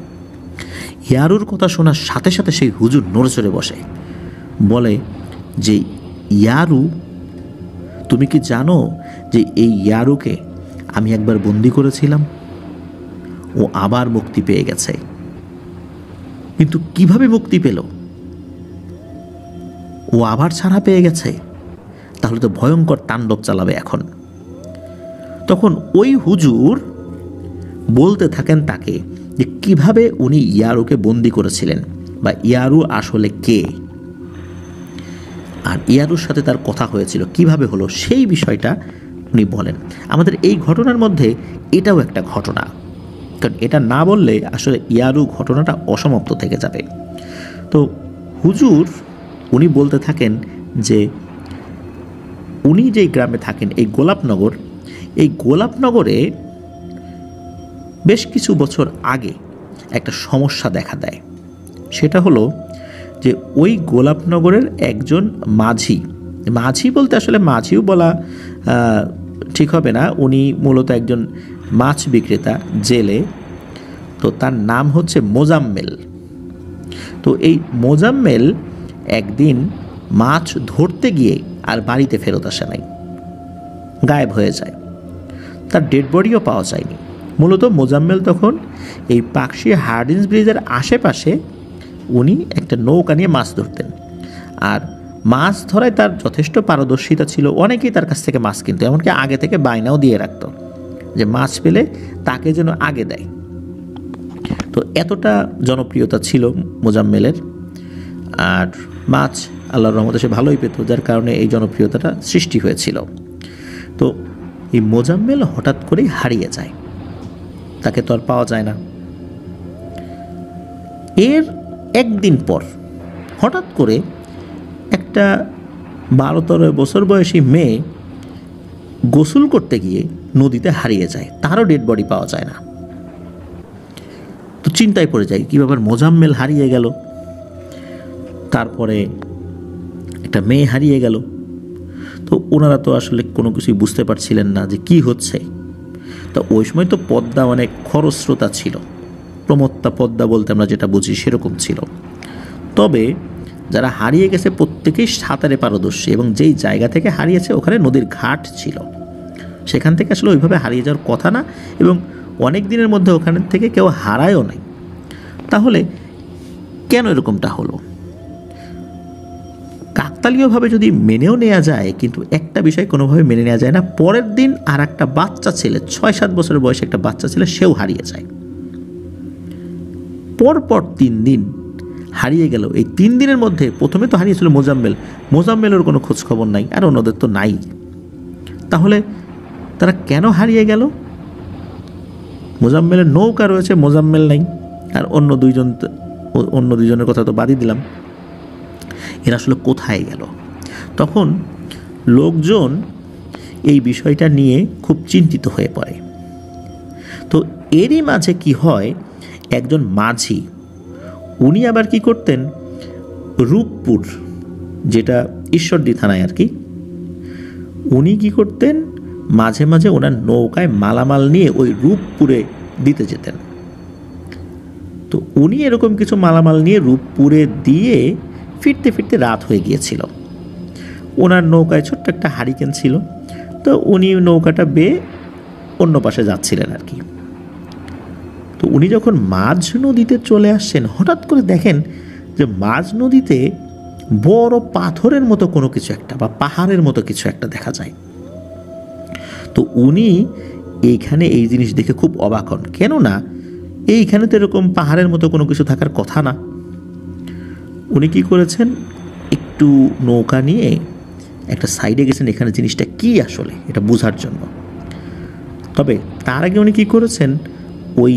ইয়ারুর কথা শোনার সাথে সাথে সেই হুজুর নড়ে চড়ে বসে, বলে যে ইয়ারু, তুমি কি জানো যে এই ইয়ারুকে আমি একবার বন্দি করেছিলাম, ও আবার মুক্তি পেয়ে গেছে। কিন্তু কিভাবে মুক্তি পেল? ও আবার ছাড়া পেয়ে গেছে, তাহলে তো ভয়ঙ্কর তাণ্ডব চালাবে এখন। তখন ওই হুজুর বলতে থাকেন তাকে যে কিভাবে উনি ইয়ারুকে বন্দি করেছিলেন, বা ইয়ারু আসলে কে, আর ইয়ারুর সাথে তার কথা হয়েছিল কিভাবে হলো, সেই বিষয়টা উনি বলেন। আমাদের এই ঘটনার মধ্যে এটাও একটা ঘটনা, কারণ এটা না বললে আসলে ইয়ারু ঘটনাটা অসমাপ্ত থেকে যাবে। তো হুজুর উনি বলতে থাকেন যে উনি যেই গ্রামে থাকেন এই গোলাপনগর, এই গোলাপনগরে বেশ কিছু বছর আগে একটা সমস্যা দেখা দেয়। সেটা হলো যে ওই গোলাপনগরের একজন মাঝি, মাঝি বলতে আসলে মাঝিও বলা ঠিক হবে না, উনি মূলত একজন মাছ বিক্রেতা, জেলে। তো তার নাম হচ্ছে মোজাম্মেল। তো এই মোজাম্মেল একদিন মাছ ধরতে গিয়ে আর বাড়িতে ফেরত আসে নাই, গায়েব হয়ে যায়। তার ডেড বডিও পাওয়া যায়নি। মূলত মোজাম্মেল তখন এই পাকশি হার্ডিন্স ব্রিজের আশেপাশে উনি একটা নৌকা নিয়ে মাছ ধরতেন, আর মাছ ধরায় তার যথেষ্ট পারদর্শিতা ছিল। অনেকেই তার কাছ থেকে মাছ কিনতো, এমনকি আগে থেকে বায়নাও দিয়ে রাখত যে মাছ পেলে তাকে যেন আগে দেয়। তো এতটা জনপ্রিয়তা ছিল মোজাম্মেলের, আর মাছ আল্লাহর রহমতে সে ভালোই পেত, যার কারণে এই জনপ্রিয়তাটা সৃষ্টি হয়েছিল। তো এই মোজাম্মেল হঠাৎ করেই হারিয়ে যায়, তাকে তো আর পাওয়া যায় না। এর একদিন পর হঠাৎ করে একটা 12-13 বছর বয়সী মেয়ে গোসল করতে গিয়ে নদীতে হারিয়ে যায়, তারও ডেড বডি পাওয়া যায় না। তো চিন্তায় পড়ে যায়, কী ব্যাপার, মোজাম্মেল হারিয়ে গেল, তারপরে একটা মেয়ে হারিয়ে গেল। তো ওনারা তো আসলে কোনো কিছুই বুঝতে পারছিলেন না যে কি হচ্ছে। তো ওই সময় তো পদ্মা অনেক খরস্রোতা ছিল, প্রমত্তা পদ্মা বলতে আমরা যেটা বুঝি সেরকম ছিল। তবে যারা হারিয়ে গেছে প্রত্যেকেই সাঁতারে পারদর্শী, এবং যেই জায়গা থেকে হারিয়েছে ওখানে নদীর ঘাট ছিল, সেখান থেকে আসলে ওইভাবে হারিয়ে যাওয়ার কথা না, এবং অনেক দিনের মধ্যে ওখান থেকে কেউ হারায়ও নাই। তাহলে কেন এরকমটা হলো? কাকতালীয়ভাবে যদি মেনেও নেওয়া যায়, কিন্তু একটা বিষয় কোনোভাবে মেনে নেওয়া যায় না, পরের দিন আর একটা বাচ্চা ছেলে, 6-7 বছরের বয়সে একটা বাচ্চা ছেলে, সেও হারিয়ে যায়। পরপর 3 দিন হারিয়ে গেল। এই 3 দিনের মধ্যে প্রথমে তো হারিয়েছিল মোজাম্মেলের কোনো খোঁজ খবর নাই, আর অন্যদের তো নাই। তাহলে তারা কেন হারিয়ে গেল? মোজাম্মেলের নৌকা রয়েছে, মোজাম্মেল নাই, আর অন্য দুইজনের কথা তো বাদই দিলাম, এরা আসলে কোথায় গেল? তখন লোকজন এই বিষয়টা নিয়ে খুব চিন্তিত হয়ে পড়ে। তো এরই মাঝে কি হয়, একজন মাঝি, উনি আবার কি করতেন, রূপপুর, যেটা ঈশ্বরদী থানায় আর কি, উনি কি করতেন, মাঝে মাঝে ওনার নৌকায় মালামাল নিয়ে ওই রূপপুরে দিতে যেতেন। তো উনি এরকম কিছু মালামাল নিয়ে রূপপুরে দিয়ে ফিরতে ফিরতে রাত হয়ে গিয়েছিল। ওনার নৌকায় ছোট্ট একটা হারিকেন ছিল, তো উনি নৌকাটা বেয়ে অন্য পাশে যাচ্ছিলেন আর কি। তো উনি যখন মাঝ নদীতে চলে আসছেন, হঠাৎ করে দেখেন যে মাঝ নদীতে বড় পাথরের মতো কোনো কিছু একটা, বা পাহাড়ের মতো কিছু একটা দেখা যায়। তো উনি এইখানে এই জিনিস দেখে খুব অবাক হন, কেননা এইখানে তো এরকম পাহাড়ের মতো কোনো কিছু থাকার কথা না। উনি কি করেছেন, একটু নৌকা নিয়ে একটা সাইডে গেছেন, এখানে জিনিসটা কি আসলে এটা বোঝার জন্য। তবে তার আগে উনি কি করেছেন, ওই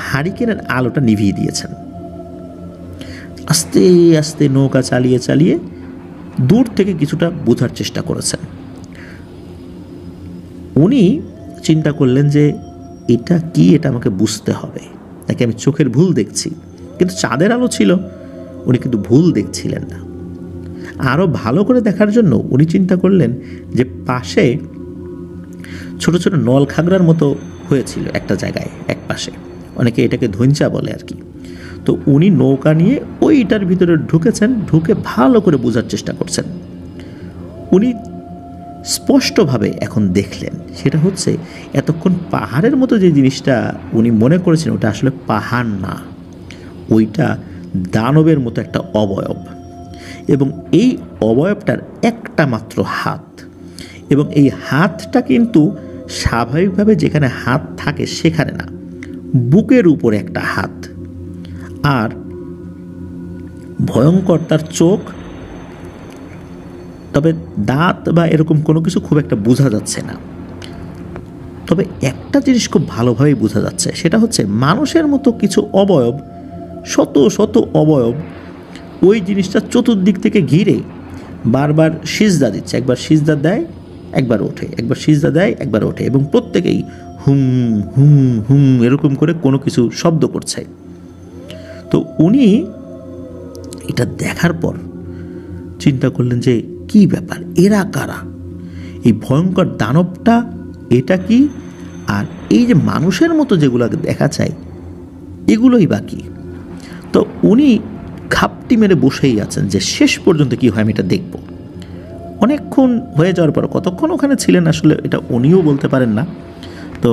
হারিকেনের আলোটা নিভিয়ে দিয়েছেন। আস্তে আস্তে নৌকা চালিয়ে চালিয়ে দূর থেকে কিছুটা বোঝার চেষ্টা করেছেন। উনি চিন্তা করলেন যে এটা কি, এটা আমাকে বুঝতে হবে, নাকি আমি চোখের ভুল দেখছি। কিন্তু চাঁদের আলো ছিল, উনি কিন্তু ভুল দেখছিলেন না। আরও ভালো করে দেখার জন্য উনি চিন্তা করলেন যে পাশে ছোট ছোট নলখাগড়ার মতো হয়েছিল একটা জায়গায়, এক পাশে, অনেকে এটাকে ধৈঞ্চা বলে আর কি। তো উনি নৌকা নিয়ে ওইটার ভিতরে ঢুকেছেন, ঢুকে ভালো করে বোঝার চেষ্টা করছেন। উনি স্পষ্টভাবে এখন দেখলেন, সেটা হচ্ছে এতক্ষণ পাহাড়ের মতো যে জিনিসটা উনি মনে করেছেন, ওটা আসলে পাহাড় না, ওইটা দানবের মতো একটা অবয়ব, এবং এই অবয়বটার একটা মাত্র হাত, এবং এই হাতটা কিন্তু স্বাভাবিকভাবে যেখানে হাত থাকে সেখানে না, বুকের উপরে একটা হাত, আর ভয়ঙ্কর তার চোখ। তবে দাঁত বা এরকম কোনো কিছু খুব একটা বোঝা যাচ্ছে না। তবে একটা জিনিস খুব ভালোভাবেই বোঝা যাচ্ছে, সেটা হচ্ছে মানুষের মতো কিছু অবয়ব, শত শত অবয়ব ওই জিনিসটা চতুর্দিক থেকে ঘিরে বারবার সিজদা দিচ্ছে, একবার সিজদা দেয় একবার ওঠে, একবার সিজদা দেয় একবার ওঠে, এবং প্রত্যেকেই হুম হুম হুম এরকম করে কোনো কিছু শব্দ করছে। তো উনি এটা দেখার পর চিন্তা করলেন যে কি ব্যাপার, এরা কারা, এই ভয়ঙ্কর দানবটা এটা কি, আর এই যে মানুষের মতো যেগুলো দেখা যায় এগুলোই বাকি। তো উনি ঘাপটি মেরে বসেই আছেন যে শেষ পর্যন্ত কি হয় আমি এটা দেখব। অনেকক্ষণ হয়ে যাওয়ার পর, কতক্ষণ ওখানে ছিলেন আসলে এটা উনিও বলতে পারেন না, তো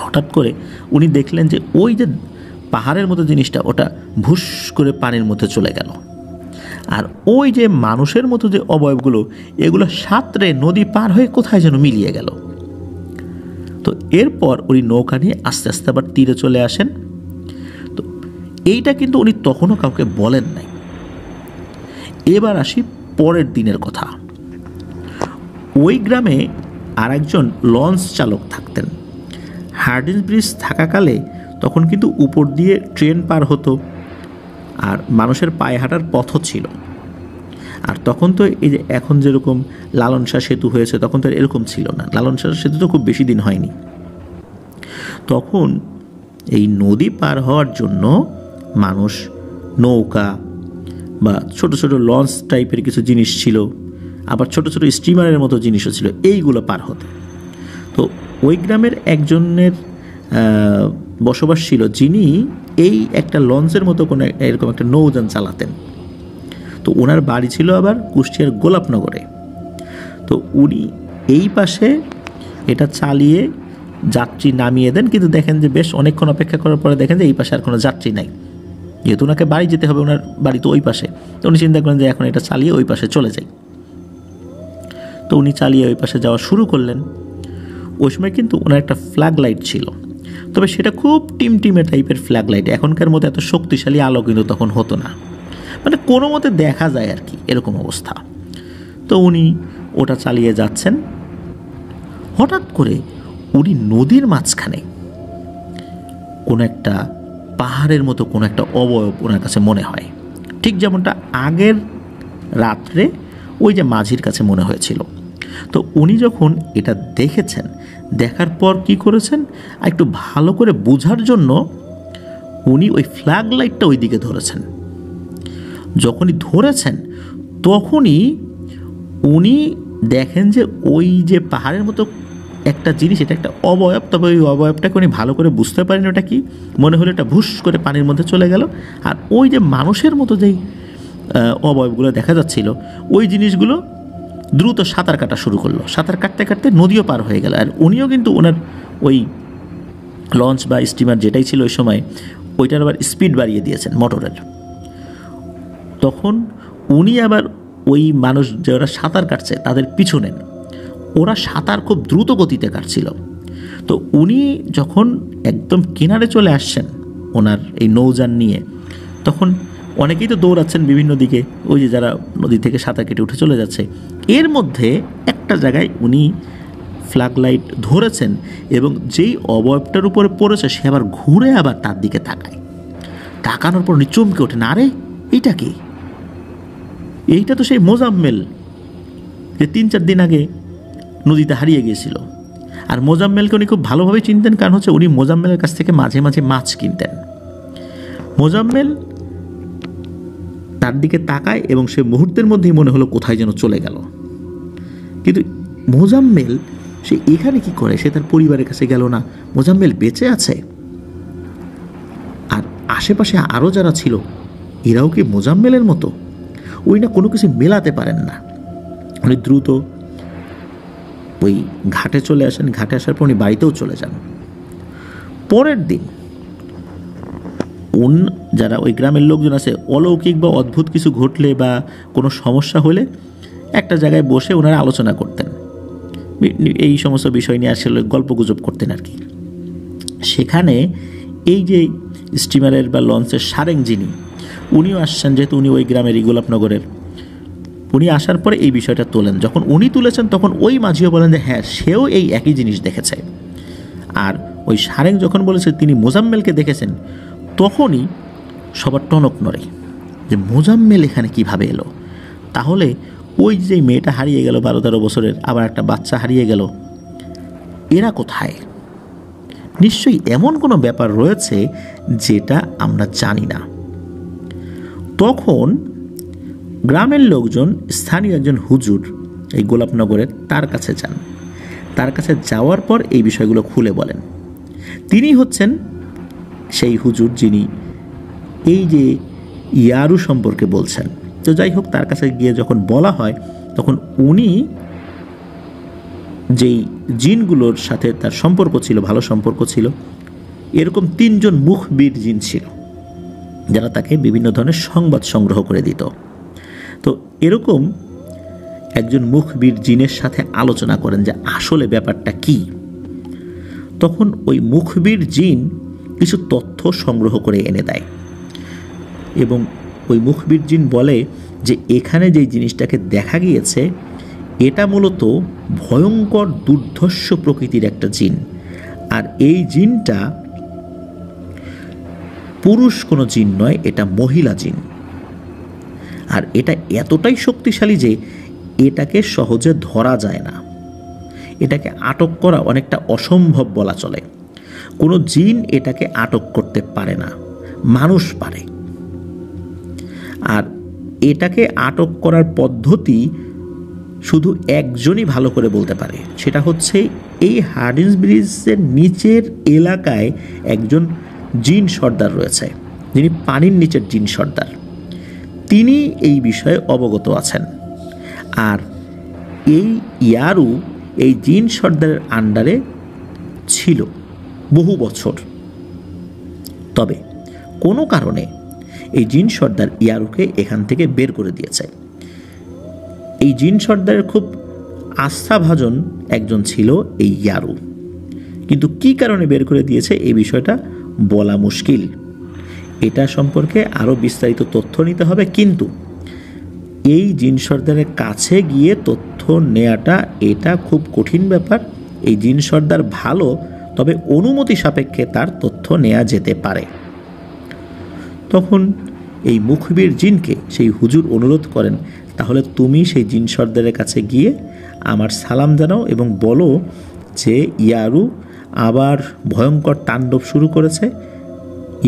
হঠাৎ করে উনি দেখলেন যে ওই যে পাহাড়ের মতো জিনিসটা ওটা ভুস করে পানির মধ্যে চলে গেল, আর ওই যে মানুষের মতো যে অবয়বগুলো এগুলো সাঁতরে নদী পার হয়ে কোথায় যেন মিলিয়ে গেল। তো এরপর উনি নৌকা নিয়ে আস্তে আস্তে আবার তীরে চলে আসেন। তো এইটা কিন্তু উনি তখনও কাউকে বলেন নাই। এবার আসি পরের দিনের কথা। ওই গ্রামে আর একজন লঞ্চ চালক থাকতেন। হার্ডিঞ্জ ব্রিজ থাকাকালে তখন কিন্তু উপর দিয়ে ট্রেন পার হতো, আর মানুষের পায়ে হাঁটার পথও ছিল। আর তখন তো এই যে এখন যেরকম লালন শাহ সেতু হয়েছে তখন তো এরকম ছিল না। লালন শাহ সেতু তো খুব বেশি দিন হয়নি। তখন এই নদী পার হওয়ার জন্য মানুষ নৌকা বা ছোট ছোট লঞ্চ টাইপের কিছু জিনিস ছিল, আবার ছোট ছোট স্টিমারের মতো জিনিসও ছিল, এইগুলো পার হতো। তো ওই গ্রামের একজনের বসবাস ছিল যিনি এই একটা লঞ্চের মতো কোনো এরকম একটা নৌযান চালাতেন। তো ওনার বাড়ি ছিল আবার কুষ্টিয়ার গোলাপনগরে। তো উনি এই পাশে এটা চালিয়ে যাত্রী নামিয়ে দেন, কিন্তু দেখেন যে বেশ অনেকক্ষণ অপেক্ষা করার পরে দেখেন যে এই পাশে আর কোনো যাত্রী নাই, যেহেতু ওনাকে বাড়ি যেতে হবে, ওনার বাড়ি তো ওই পাশে। তো উনি চিন্তা করেন যে এখন এটা চালিয়ে ওই পাশে চলে যাই। তো উনি চালিয়ে ওই পাশে যাওয়া শুরু করলেন। ওই সময় কিন্তু ওনার একটা ফ্ল্যাগ লাইট ছিল, তবে সেটা খুব টিমটিমে টাইপের ফ্ল্যাগ লাইট, এখনকার মতো এত শক্তিশালী আলো কিন্তু তখন হতো না, মানে কোনো মতে দেখা যায় আর কি, এরকম অবস্থা। তো উনি ওটা চালিয়ে যাচ্ছেন। হঠাৎ করে উনি নদীর মাঝখানে কোনো একটা পাহাড়ের মতো কোনো একটা অবয়ব ওনার কাছে মনে হয়, ঠিক যেমনটা আগের রাত্রে ওই যে মাঝির কাছে মনে হয়েছিল। তো উনি যখন এটা দেখেছেন, দেখার পর কি করেছেন, একটু ভালো করে বোঝার জন্য উনি ওই ফ্ল্যাগ লাইটটা ওই দিকে ধরেছেন। যখনই ধরেছেন তখনই উনি দেখেন যে ওই যে পাহাড়ের মতো একটা জিনিস, এটা একটা অবয়ব, তবে ওই অবয়বটাকে উনি ভালো করে বুঝতে পারেন ওটা কি, মনে হলো এটা ভুস করে পানির মধ্যে চলে গেল। আর ওই যে মানুষের মতো যেই অবয়বগুলো দেখা যাচ্ছিল ওই জিনিসগুলো দ্রুত সাঁতার কাটা শুরু করলো। সাঁতার কাটতে কাটতে নদীও পার হয়ে গেল। আর উনিও কিন্তু ওনার ওই লঞ্চ বা স্টিমার যেটাই ছিল ওই সময় ওইটার আবার স্পিড বাড়িয়ে দিয়েছেন মোটরের। তখন উনি আবার ওই মানুষ যারা সাঁতার কাটছে তাদের পিছু নেন। ওরা সাঁতার খুব দ্রুত গতিতে কাটছিল। তো উনি যখন একদম কিনারে চলে আসছেন ওনার এই নৌযান নিয়ে, তখন অনেকেই তো দৌড়াচ্ছেন বিভিন্ন দিকে, ওই যে যারা নদী থেকে সাঁতার কেটে উঠে চলে যাচ্ছে। এর মধ্যে একটা জায়গায় উনি ফ্ল্যাগ লাইট ধরেছেন এবং যেই অবয়বটার উপরে পড়েছে সে আবার ঘুরে আবার তার দিকে তাকায়। তাকানোর পর উনি চমকে ওঠেন, আরে এইটা কি, এইটা তো সেই মোজাম্মেল যে 3-4 দিন আগে নদীতে হারিয়ে গিয়েছিল। আর মোজাম্মেলকে উনি খুব ভালোভাবে চিনতেন, কারণ হচ্ছে উনি মোজাম্মেলের কাছ থেকে মাঝে মাঝে মাছ কিনতেন। মোজাম্মেল তার দিকে তাকায় এবং সে মুহূর্তের মধ্যেই মনে হলো কোথায় যেন চলে গেল। কিন্তু মোজাম্মেল সে এখানে কি করে, সে তার পরিবারের কাছে গেল না, মোজাম্মেল বেঁচে আছে। আর আশেপাশে আরও যারা ছিল এরাও কি মোজাম্মেলের মতো, ওই না কোনো কিছু মেলাতে পারেন না। উনি দ্রুত ওই ঘাটে চলে আসেন। ঘাটে আসার পর উনি বাড়িতেও চলে যান। পরের দিন যারা ওই গ্রামের লোকজন আছে, অলৌকিক বা অদ্ভুত কিছু ঘটলে বা কোনো সমস্যা হলে একটা জায়গায় বসে ওনারা আলোচনা করতেন, এই সমস্ত বিষয় নিয়ে আসলে গল্পগুজব করতেন আর কি। সেখানে এই যে স্টিমারের বা লঞ্চের সারেং যিনি, উনিও আসছেন, যেহেতু উনি ওই গ্রামেরই গোলাপনগরের। উনি আসার পরে এই বিষয়টা তোলেন। যখন উনি তুলেছেন তখন ওই মাঝিও বলেন যে হ্যাঁ সেও এই একই জিনিস দেখেছে। আর ওই সারেং যখন বলেছে তিনি মোজাম্মেলকে দেখেছেন, তখনই সবার টনক নড়ে। যে মোজাম্মেল এখানে কিভাবে এলো, তাহলে ওই যে মেয়েটা হারিয়ে গেল 12-13 বছরের, আবার একটা বাচ্চা হারিয়ে গেল, এরা কোথায়? নিশ্চয়ই এমন কোনো ব্যাপার রয়েছে যেটা আমরা জানি না। তখন গ্রামের লোকজন স্থানীয় একজন হুজুর এই গোলাপনগরের তার কাছে যান। তার কাছে যাওয়ার পর এই বিষয়গুলো খুলে বলেন। তিনি হচ্ছেন সেই হুজুর যিনি এই যে ইয়ারু সম্পর্কে বলছেন। তো যাই হোক, তার কাছে গিয়ে যখন বলা হয় তখন উনি যেই জিনগুলোর সাথে তার সম্পর্ক ছিল, ভালো সম্পর্ক ছিল, এরকম 3 জন মুখবির জিন ছিল যারা তাকে বিভিন্ন ধরনের সংবাদ সংগ্রহ করে দিত। তো এরকম একজন মুখবির জিনের সাথে আলোচনা করেন যে আসলে ব্যাপারটা কি। তখন ওই মুখবির জিন কিছু তথ্য সংগ্রহ করে এনে দেয় এবং ওই মুখবির জিন বলে যে এখানে যে জিনিসটাকে দেখা গিয়েছে এটা মূলত ভয়ঙ্কর দুর্ধর্ষ প্রকৃতির একটা জিন, আর এই জিনটা পুরুষ কোনো জিন নয়, এটা মহিলা জিন। আর এটা এতটাই শক্তিশালী যে এটাকে সহজে ধরা যায় না, এটাকে আটক করা অনেকটা অসম্ভব বলা চলে। কোনো জিন এটাকে আটক করতে পারে না, মানুষ পারে। আর এটাকে আটক করার পদ্ধতি শুধু একজনই ভালো করে বলতে পারে, সেটা হচ্ছে এই হার্ডিঞ্জ ব্রিজের নিচের এলাকায় একজন জিন সর্দার রয়েছে, যিনি পানির নিচের জিন সর্দার। তিনি এই বিষয়ে অবগত আছেন। আর এই ইয়ারু এই জিন সর্দারের আন্ডারে ছিল বহু বছর। তবে কোনো কারণে এই জিন সর্দার ইয়ারুকে এখান থেকে বের করে দিয়েছে। এই জিন সর্দারের খুব আস্থাভাজন একজন ছিল এই ইয়ারু, কিন্তু কি কারণে বের করে দিয়েছে এই বিষয়টা বলা মুশকিল। এটা সম্পর্কে আরও বিস্তারিত তথ্য নিতে হবে, কিন্তু এই জিন সর্দারের কাছে গিয়ে তথ্য নেওয়াটা এটা খুব কঠিন ব্যাপার। এই জিন সর্দার ভালো, তবে অনুমতি সাপেক্ষে তার তথ্য নেওয়া যেতে পারে। তখন এই মুখবির জিনকে সেই হুজুর অনুরোধ করেন, তাহলে তুমি সেই জিন সর্দারের কাছে গিয়ে আমার সালাম জানাও এবং বলো যে ইয়ারু আবার ভয়ঙ্কর তাণ্ডব শুরু করেছে।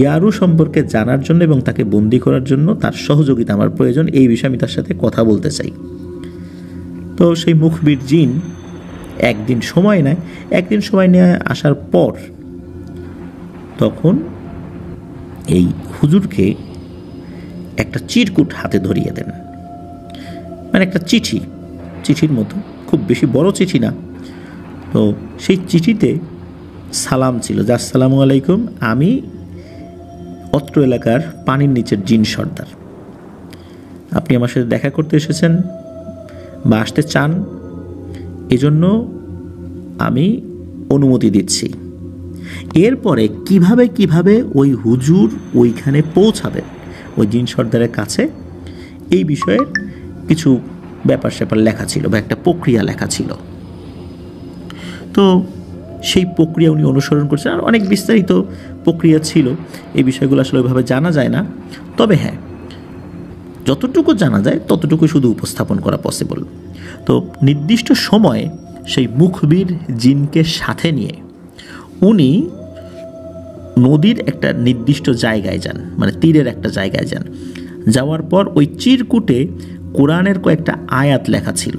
ইয়ারু সম্পর্কে জানার জন্য এবং তাকে বন্দি করার জন্য তার সহযোগিতা আমার প্রয়োজন, এই বিষয়ে আমি তার সাথে কথা বলতে চাই। তো সেই মুখবির জিন একদিন সময় নেয়। একদিন সময় নিয়ে আসার পর তখন এই হুজুরকে একটা চিরকুট হাতে ধরিয়ে দেন, মানে একটা চিঠির মতো, খুব বেশি বড় চিঠি না। তো সেই চিঠিতে সালাম ছিল যে আসসালামু আলাইকুম, আমি অত্র এলাকার পানির নিচের জিন সর্দার, আপনি আমার সাথে দেখা করতে এসেছেন বা আসতে চান, এজন্য আমি অনুমতি দিচ্ছি। এরপরে কিভাবে ওই হুজুর ওইখানে পৌঁছাবেন ওই জিন সর্দারের কাছে, এই বিষয়ে কিছু ব্যাপার স্যাপার লেখা ছিল বা একটা প্রক্রিয়া লেখা ছিল। তো সেই প্রক্রিয়া উনি অনুসরণ করছেন, আর অনেক বিস্তারিত প্রক্রিয়া ছিল। এই বিষয়গুলো আসলে ওইভাবে জানা যায় না, তবে হ্যাঁ, যতটুকু জানা যায় ততটুকু শুধু উপস্থাপন করা পসিবল। তো নির্দিষ্ট সময়ে সেই মুখবির জিনকে সাথে নিয়ে উনি নদীর একটা নির্দিষ্ট জায়গায় যান, মানে তীরের একটা জায়গায় যান। যাওয়ার পর ওই চিরকুটে কোরআনের কয়েকটা আয়াত লেখা ছিল,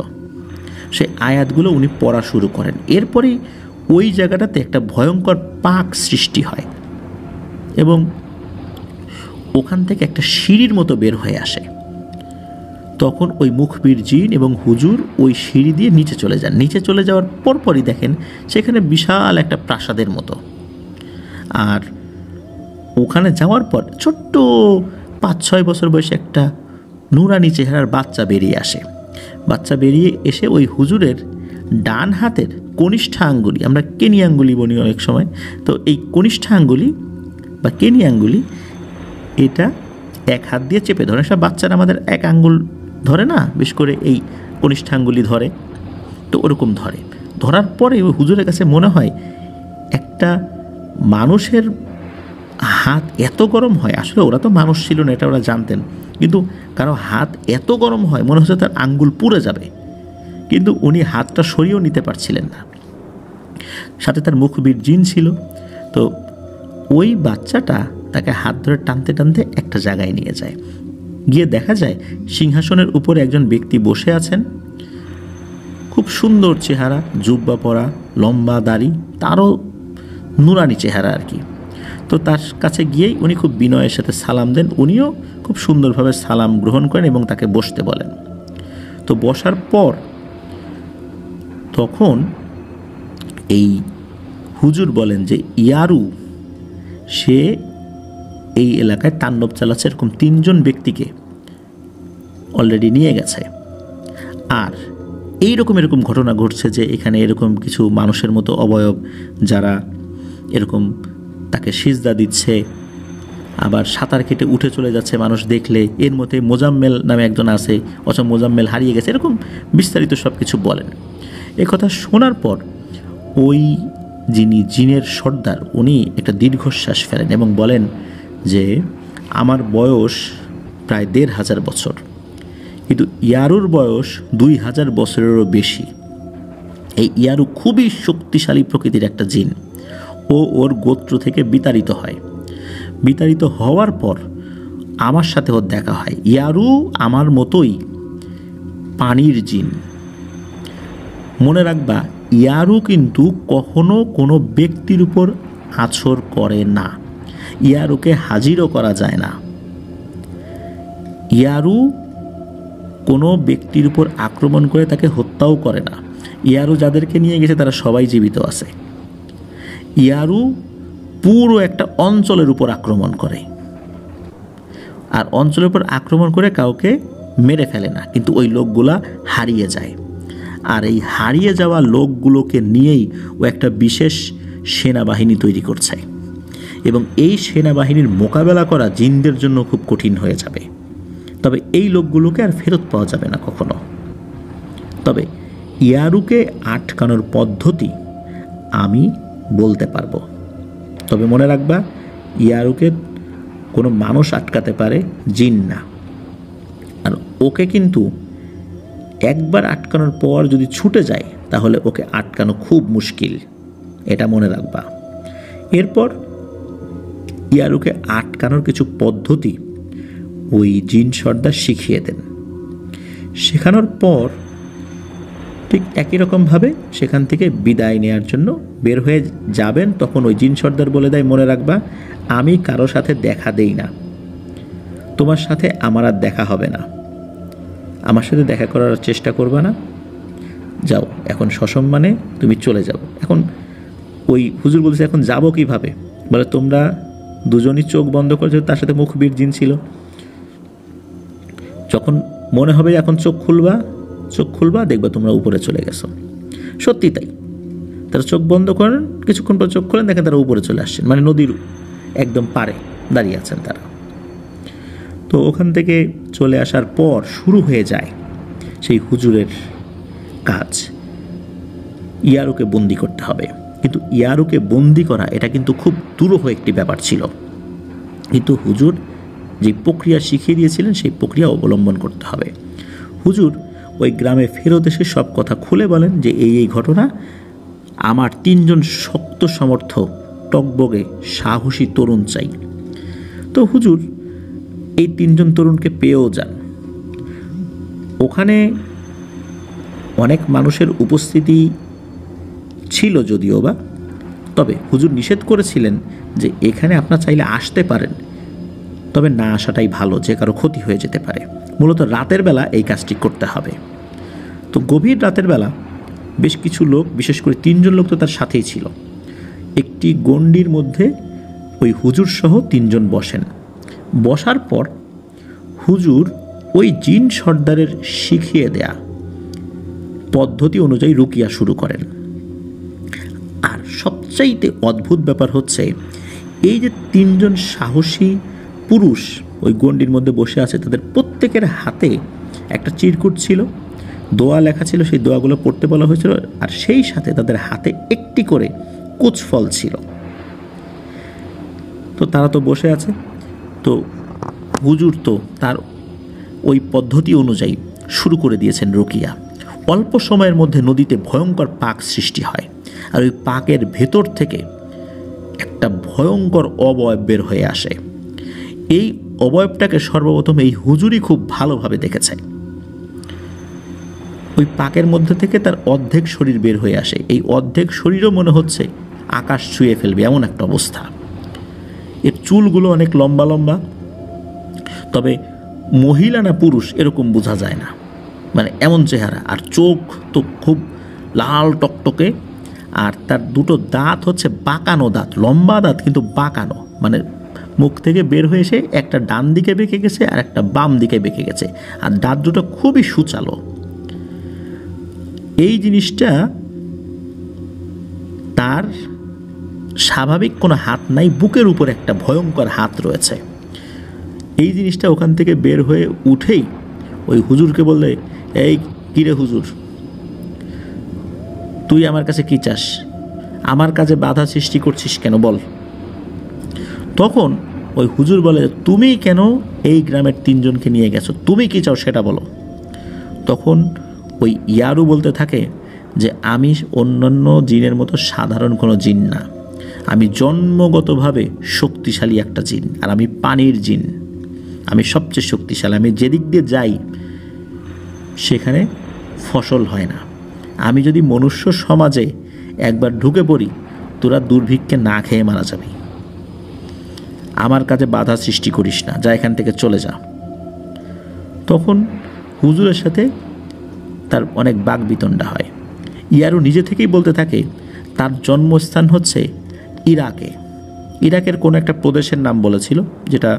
সেই আয়াতগুলো উনি পড়া শুরু করেন। এরপরেই ওই জায়গাটাতে একটা ভয়ঙ্কর পাক সৃষ্টি হয় এবং ওখান থেকে একটা সিঁড়ির মতো বের হয়ে আসে। তখন ওই মুখবির জিন এবং হুজুর ওই সিঁড়ি দিয়ে নিচে চলে যান। নিচে চলে যাওয়ার পরপরই দেখেন সেখানে বিশাল একটা প্রাসাদের মতো। আর ওখানে যাওয়ার পর ছোট্ট 5-6 বছর বয়সে একটা নুরানি চেহারার বাচ্চা বেরিয়ে আসে। বাচ্চা বেরিয়ে এসে ওই হুজুরের ডান হাতের কনিষ্ঠা আঙ্গুলি, আমরা কেনি আঙ্গুলি বলি অনেক সময়, তো এই কনিষ্ঠা আঙ্গুলি বা কেনি আঙ্গুলি এটা এক হাত দিয়ে চেপে ধরে। সব বাচ্চারা আমাদের এক আঙ্গুল ধরে না, বিশেষ করে এই কনিষ্ঠা আঙ্গুলি ধরে, তো ওরকম ধরে। ধরার পরে ওই হুজুরের কাছে মনে হয় একটা মানুষের হাত এত গরম হয়, আসলে ওরা তো মানুষ ছিল না, এটা ওরা জানতেন, কিন্তু কারো হাত এত গরম হয় মনে হচ্ছে তার আঙ্গুল পুড়ে যাবে, কিন্তু উনি হাতটা সরিয়েও নিতে পারছিলেন না। সাথে তার মুখবির জিন ছিল। তো ওই বাচ্চাটা তাকে হাত ধরে টানতে টানতে একটা জায়গায় নিয়ে যায়, গিয়ে দেখা যায় সিংহাসনের উপরে একজন ব্যক্তি বসে আছেন, খুব সুন্দর চেহারা, জুব্বা পরা, লম্বা দাড়ি, তারও নুরানি চেহারা আর কি। তো তার কাছে গিয়েই উনি খুব বিনয়ের সাথে সালাম দেন, উনিও খুব সুন্দরভাবে সালাম গ্রহণ করেন এবং তাকে বসতে বলেন। তো বসার পর তখন এই হুজুর বলেন যে ইয়ারু সে এই এলাকায় তাণ্ডব চালাচ্ছে, এরকম 3 জন ব্যক্তিকে অলরেডি নিয়ে গেছে। আর এরকম ঘটনা ঘটছে যে এখানে এরকম কিছু মানুষের মতো অবয়ব যারা এরকম তাকে সিজদা দিচ্ছে, আবার সাঁতার কেটে উঠে চলে যাচ্ছে মানুষ দেখলে, এর মধ্যে মোজাম্মেল নামে একজন আছে, অথচ মোজাম্মেল হারিয়ে গেছে, এরকম বিস্তারিত সব কিছু বলেন। এ কথা শোনার পর ওই যিনি জিনের সর্দার উনি একটা দীর্ঘশ্বাস ফেলেন এবং বলেন যে আমার বয়স প্রায় 1500 বছর, কিন্তু ইয়ারুর বয়স 2000 বছরেরও বেশি। এই ইয়ারু খুবই শক্তিশালী প্রকৃতির একটা জিন, ও ওর গোত্র থেকে বিতাড়িত হয়। বিতাড়িত হওয়ার পর আমার সাথে ওর দেখা হয়। ইয়ারু আমার মতোই পানির জিন। মনে রাখবা, ইয়ারু কিন্তু কখনো কোনো ব্যক্তির উপর আছর করে না, ইয়ারুকে হাজিরও করা যায় না। ইয়ারু কোনো ব্যক্তির উপর আক্রমণ করে তাকে হত্যাও করে না। ইয়ারু যাদেরকে নিয়ে গেছে তারা সবাই জীবিত আছে। ইয়ারু পুরো একটা অঞ্চলের উপর আক্রমণ করে, আর অঞ্চলের উপর আক্রমণ করে কাউকে মেরে ফেলে না, কিন্তু ওই লোকগুলা হারিয়ে যায়। আর এই হারিয়ে যাওয়া লোকগুলোকে নিয়েই ও একটা বিশেষ সেনাবাহিনী তৈরি করছে, এবং এই সেনাবাহিনীর মোকাবেলা করা জিনদের জন্য খুব কঠিন হয়ে যাবে। তবে এই লোকগুলোকে আর ফেরত পাওয়া যাবে না কখনো। তবে ইয়ারুকে আটকানোর পদ্ধতি আমি বলতে পারবো। তবে মনে রাখবা, ইয়ারুকে কোনো মানুষ আটকাতে পারে, জিন না। আর ওকে কিন্তু একবার আটকানোর পর যদি ছুটে যায় তাহলে ওকে আটকানো খুব মুশকিল, এটা মনে রাখবা। এরপর ইয়ারুকে আটকানোর কিছু পদ্ধতি ওই জিন সর্দার শিখিয়ে দেন। শেখানোর পর ঠিক একই রকমভাবে সেখান থেকে বিদায় নেওয়ার জন্য বের হয়ে যাবেন, তখন ওই জিন সর্দার বলে দেয়, মনে রাখবা আমি কারো সাথে দেখা দেই না, তোমার সাথে আমার আর দেখা হবে না, আমার সাথে দেখা করার চেষ্টা করবা না, যাও এখন সসম্মানে তুমি চলে যাও। এখন ওই হুজুর বলছে এখন যাবো কিভাবে? বলে তোমরা দুজনই চোখ বন্ধ করেছো, তার সাথে মুখবির জিন ছিল। যখন মনে হবে এখন চোখ খুলবা দেখবা তোমরা উপরে চলে গেছো। সত্যি তাই, তারা চোখ বন্ধ করেন, কিছুক্ষণ পর চোখ খোলেন, দেখেন তারা উপরে চলে আসছেন, মানে নদীর একদম পারে দাঁড়িয়ে আছেন তারা। তো ওখান থেকে চলে আসার পর শুরু হয়ে যায় সেই হুজুরের কাজ, ইয়ারুকে বন্দি করতে হবে। কিন্তু ইয়ারুকে বন্দি করা এটা কিন্তু খুব দুরূহ একটি ব্যাপার ছিল, কিন্তু হুজুর যে প্রক্রিয়া শিখিয়ে দিয়েছিলেন সেই প্রক্রিয়া অবলম্বন করতে হবে। হুজুর ওই গ্রামে ফেরত এসে সব কথা খুলে বলেন যে এই ঘটনা, আমার 3 জন শক্ত সমর্থ টকবগে সাহসী তরুণ চাই। তো হুজুর এই 3 জন তরুণকে পেয়েও যান। ওখানে অনেক মানুষের উপস্থিতি ছিল যদিও বা, তবে হুজুর নিষেধ করেছিলেন যে এখানে আপনারা চাইলে আসতে পারেন, তবে না আসাটাই ভালো, যে কারো ক্ষতি হয়ে যেতে পারে। মূলত রাতের বেলা এই কাজটি করতে হবে। তো গভীর রাতের বেলা বেশ কিছু লোক, বিশেষ করে 3 জন লোক তো তার সাথেই ছিল, একটি গণ্ডির মধ্যে ওই হুজুর সহ 3 জন বসেন। বসার পর হুজুর ওই জিন সর্দারের শিখিয়ে দেয়া পদ্ধতি অনুযায়ী রুকিয়া শুরু করেন। আর সবচাইতে অদ্ভুত ব্যাপার হচ্ছে এই যে 3 জন সাহসী পুরুষ ওই গণ্ডির মধ্যে বসে আছে, তাদের প্রত্যেকের হাতে একটা চিরকুট ছিল, দোয়া লেখা ছিল, সেই দোয়াগুলো পড়তে বলা হয়েছিল, আর সেই সাথে তাদের হাতে একটি করে কুচফল ছিল। তো তারা তো বসে আছে। তো হুজুর তো তার ওই পদ্ধতি অনুযায়ী শুরু করে দিয়েছেন রুকিয়া। অল্প সময়ের মধ্যে নদীতে ভয়ঙ্কর পাক সৃষ্টি হয়, আর ওই পাকের ভেতর থেকে একটা ভয়ঙ্কর অবয়ব বের হয়ে আসে। এই অবয়বটাকে সর্বপ্রথম এই হুজুরই খুব ভালোভাবে দেখেছে। ওই পাকের মধ্যে থেকে তার অর্ধেক শরীর বের হয়ে আসে। এই অর্ধেক শরীরও মনে হচ্ছে আকাশ ছুঁয়ে ফেলবে এমন একটা অবস্থা। এর চুলগুলো অনেক লম্বা লম্বা, তবে মহিলা না পুরুষ এরকম বোঝা যায় না, মানে এমন চেহারা। আর চোখ তো খুব লাল টকটকে, আর তার দুটো দাঁত হচ্ছে বাঁকানো দাঁত, লম্বা দাঁত কিন্তু বাঁকানো, মানে মুখ থেকে বের হয়ে এসে একটা ডান দিকে বেঁকে গেছে আর একটা বাম দিকে বেঁকে গেছে, আর দাঁত দুটো খুবই সুচালো। এই জিনিসটা তার স্বাভাবিক কোনো হাত নাই, বুকের উপর একটা ভয়ঙ্কর হাত রয়েছে। এই জিনিসটা ওখান থেকে বের হয়ে উঠেই ওই হুজুরকে বললে, এই কিরে হুজুর, তুই আমার কাছে কি চাস? আমার কাজে বাধা সৃষ্টি করছিস কেন বল? তখন ওই হুজুর বলে, তুমি কেন এই গ্রামের 3 জনকে নিয়ে গেছো, তুমি কি চাও সেটা বলো। তখন ওই ইয়ারু বলতে থাকে যে আমি অন্যান্য জিনের মতো সাধারণ কোনো জিন না, আমি জন্মগতভাবে শক্তিশালী একটা জিন, আর আমি পানির জিন, আমি সবচেয়ে শক্তিশালী। আমি যেদিক দিয়ে যাই সেখানে ফসল হয় না। আমি যদি মনুষ্য সমাজে একবার ঢুকে পড়ি, তোরা দুর্ভিক্ষে না খেয়ে মারা যাবি। আমার কাজে বাধা সৃষ্টি করিস না, যা এখান থেকে চলে যা। তখন হুজুরের সাথে তার অনেক বাকবিতণ্ডা হয়। ইয়ারু নিজে থেকেই বলতে থাকে তার জন্মস্থান হচ্ছে ইরাকে। ইরাকের কোনো একটা প্রদেশের নাম বলেছিল, যেটা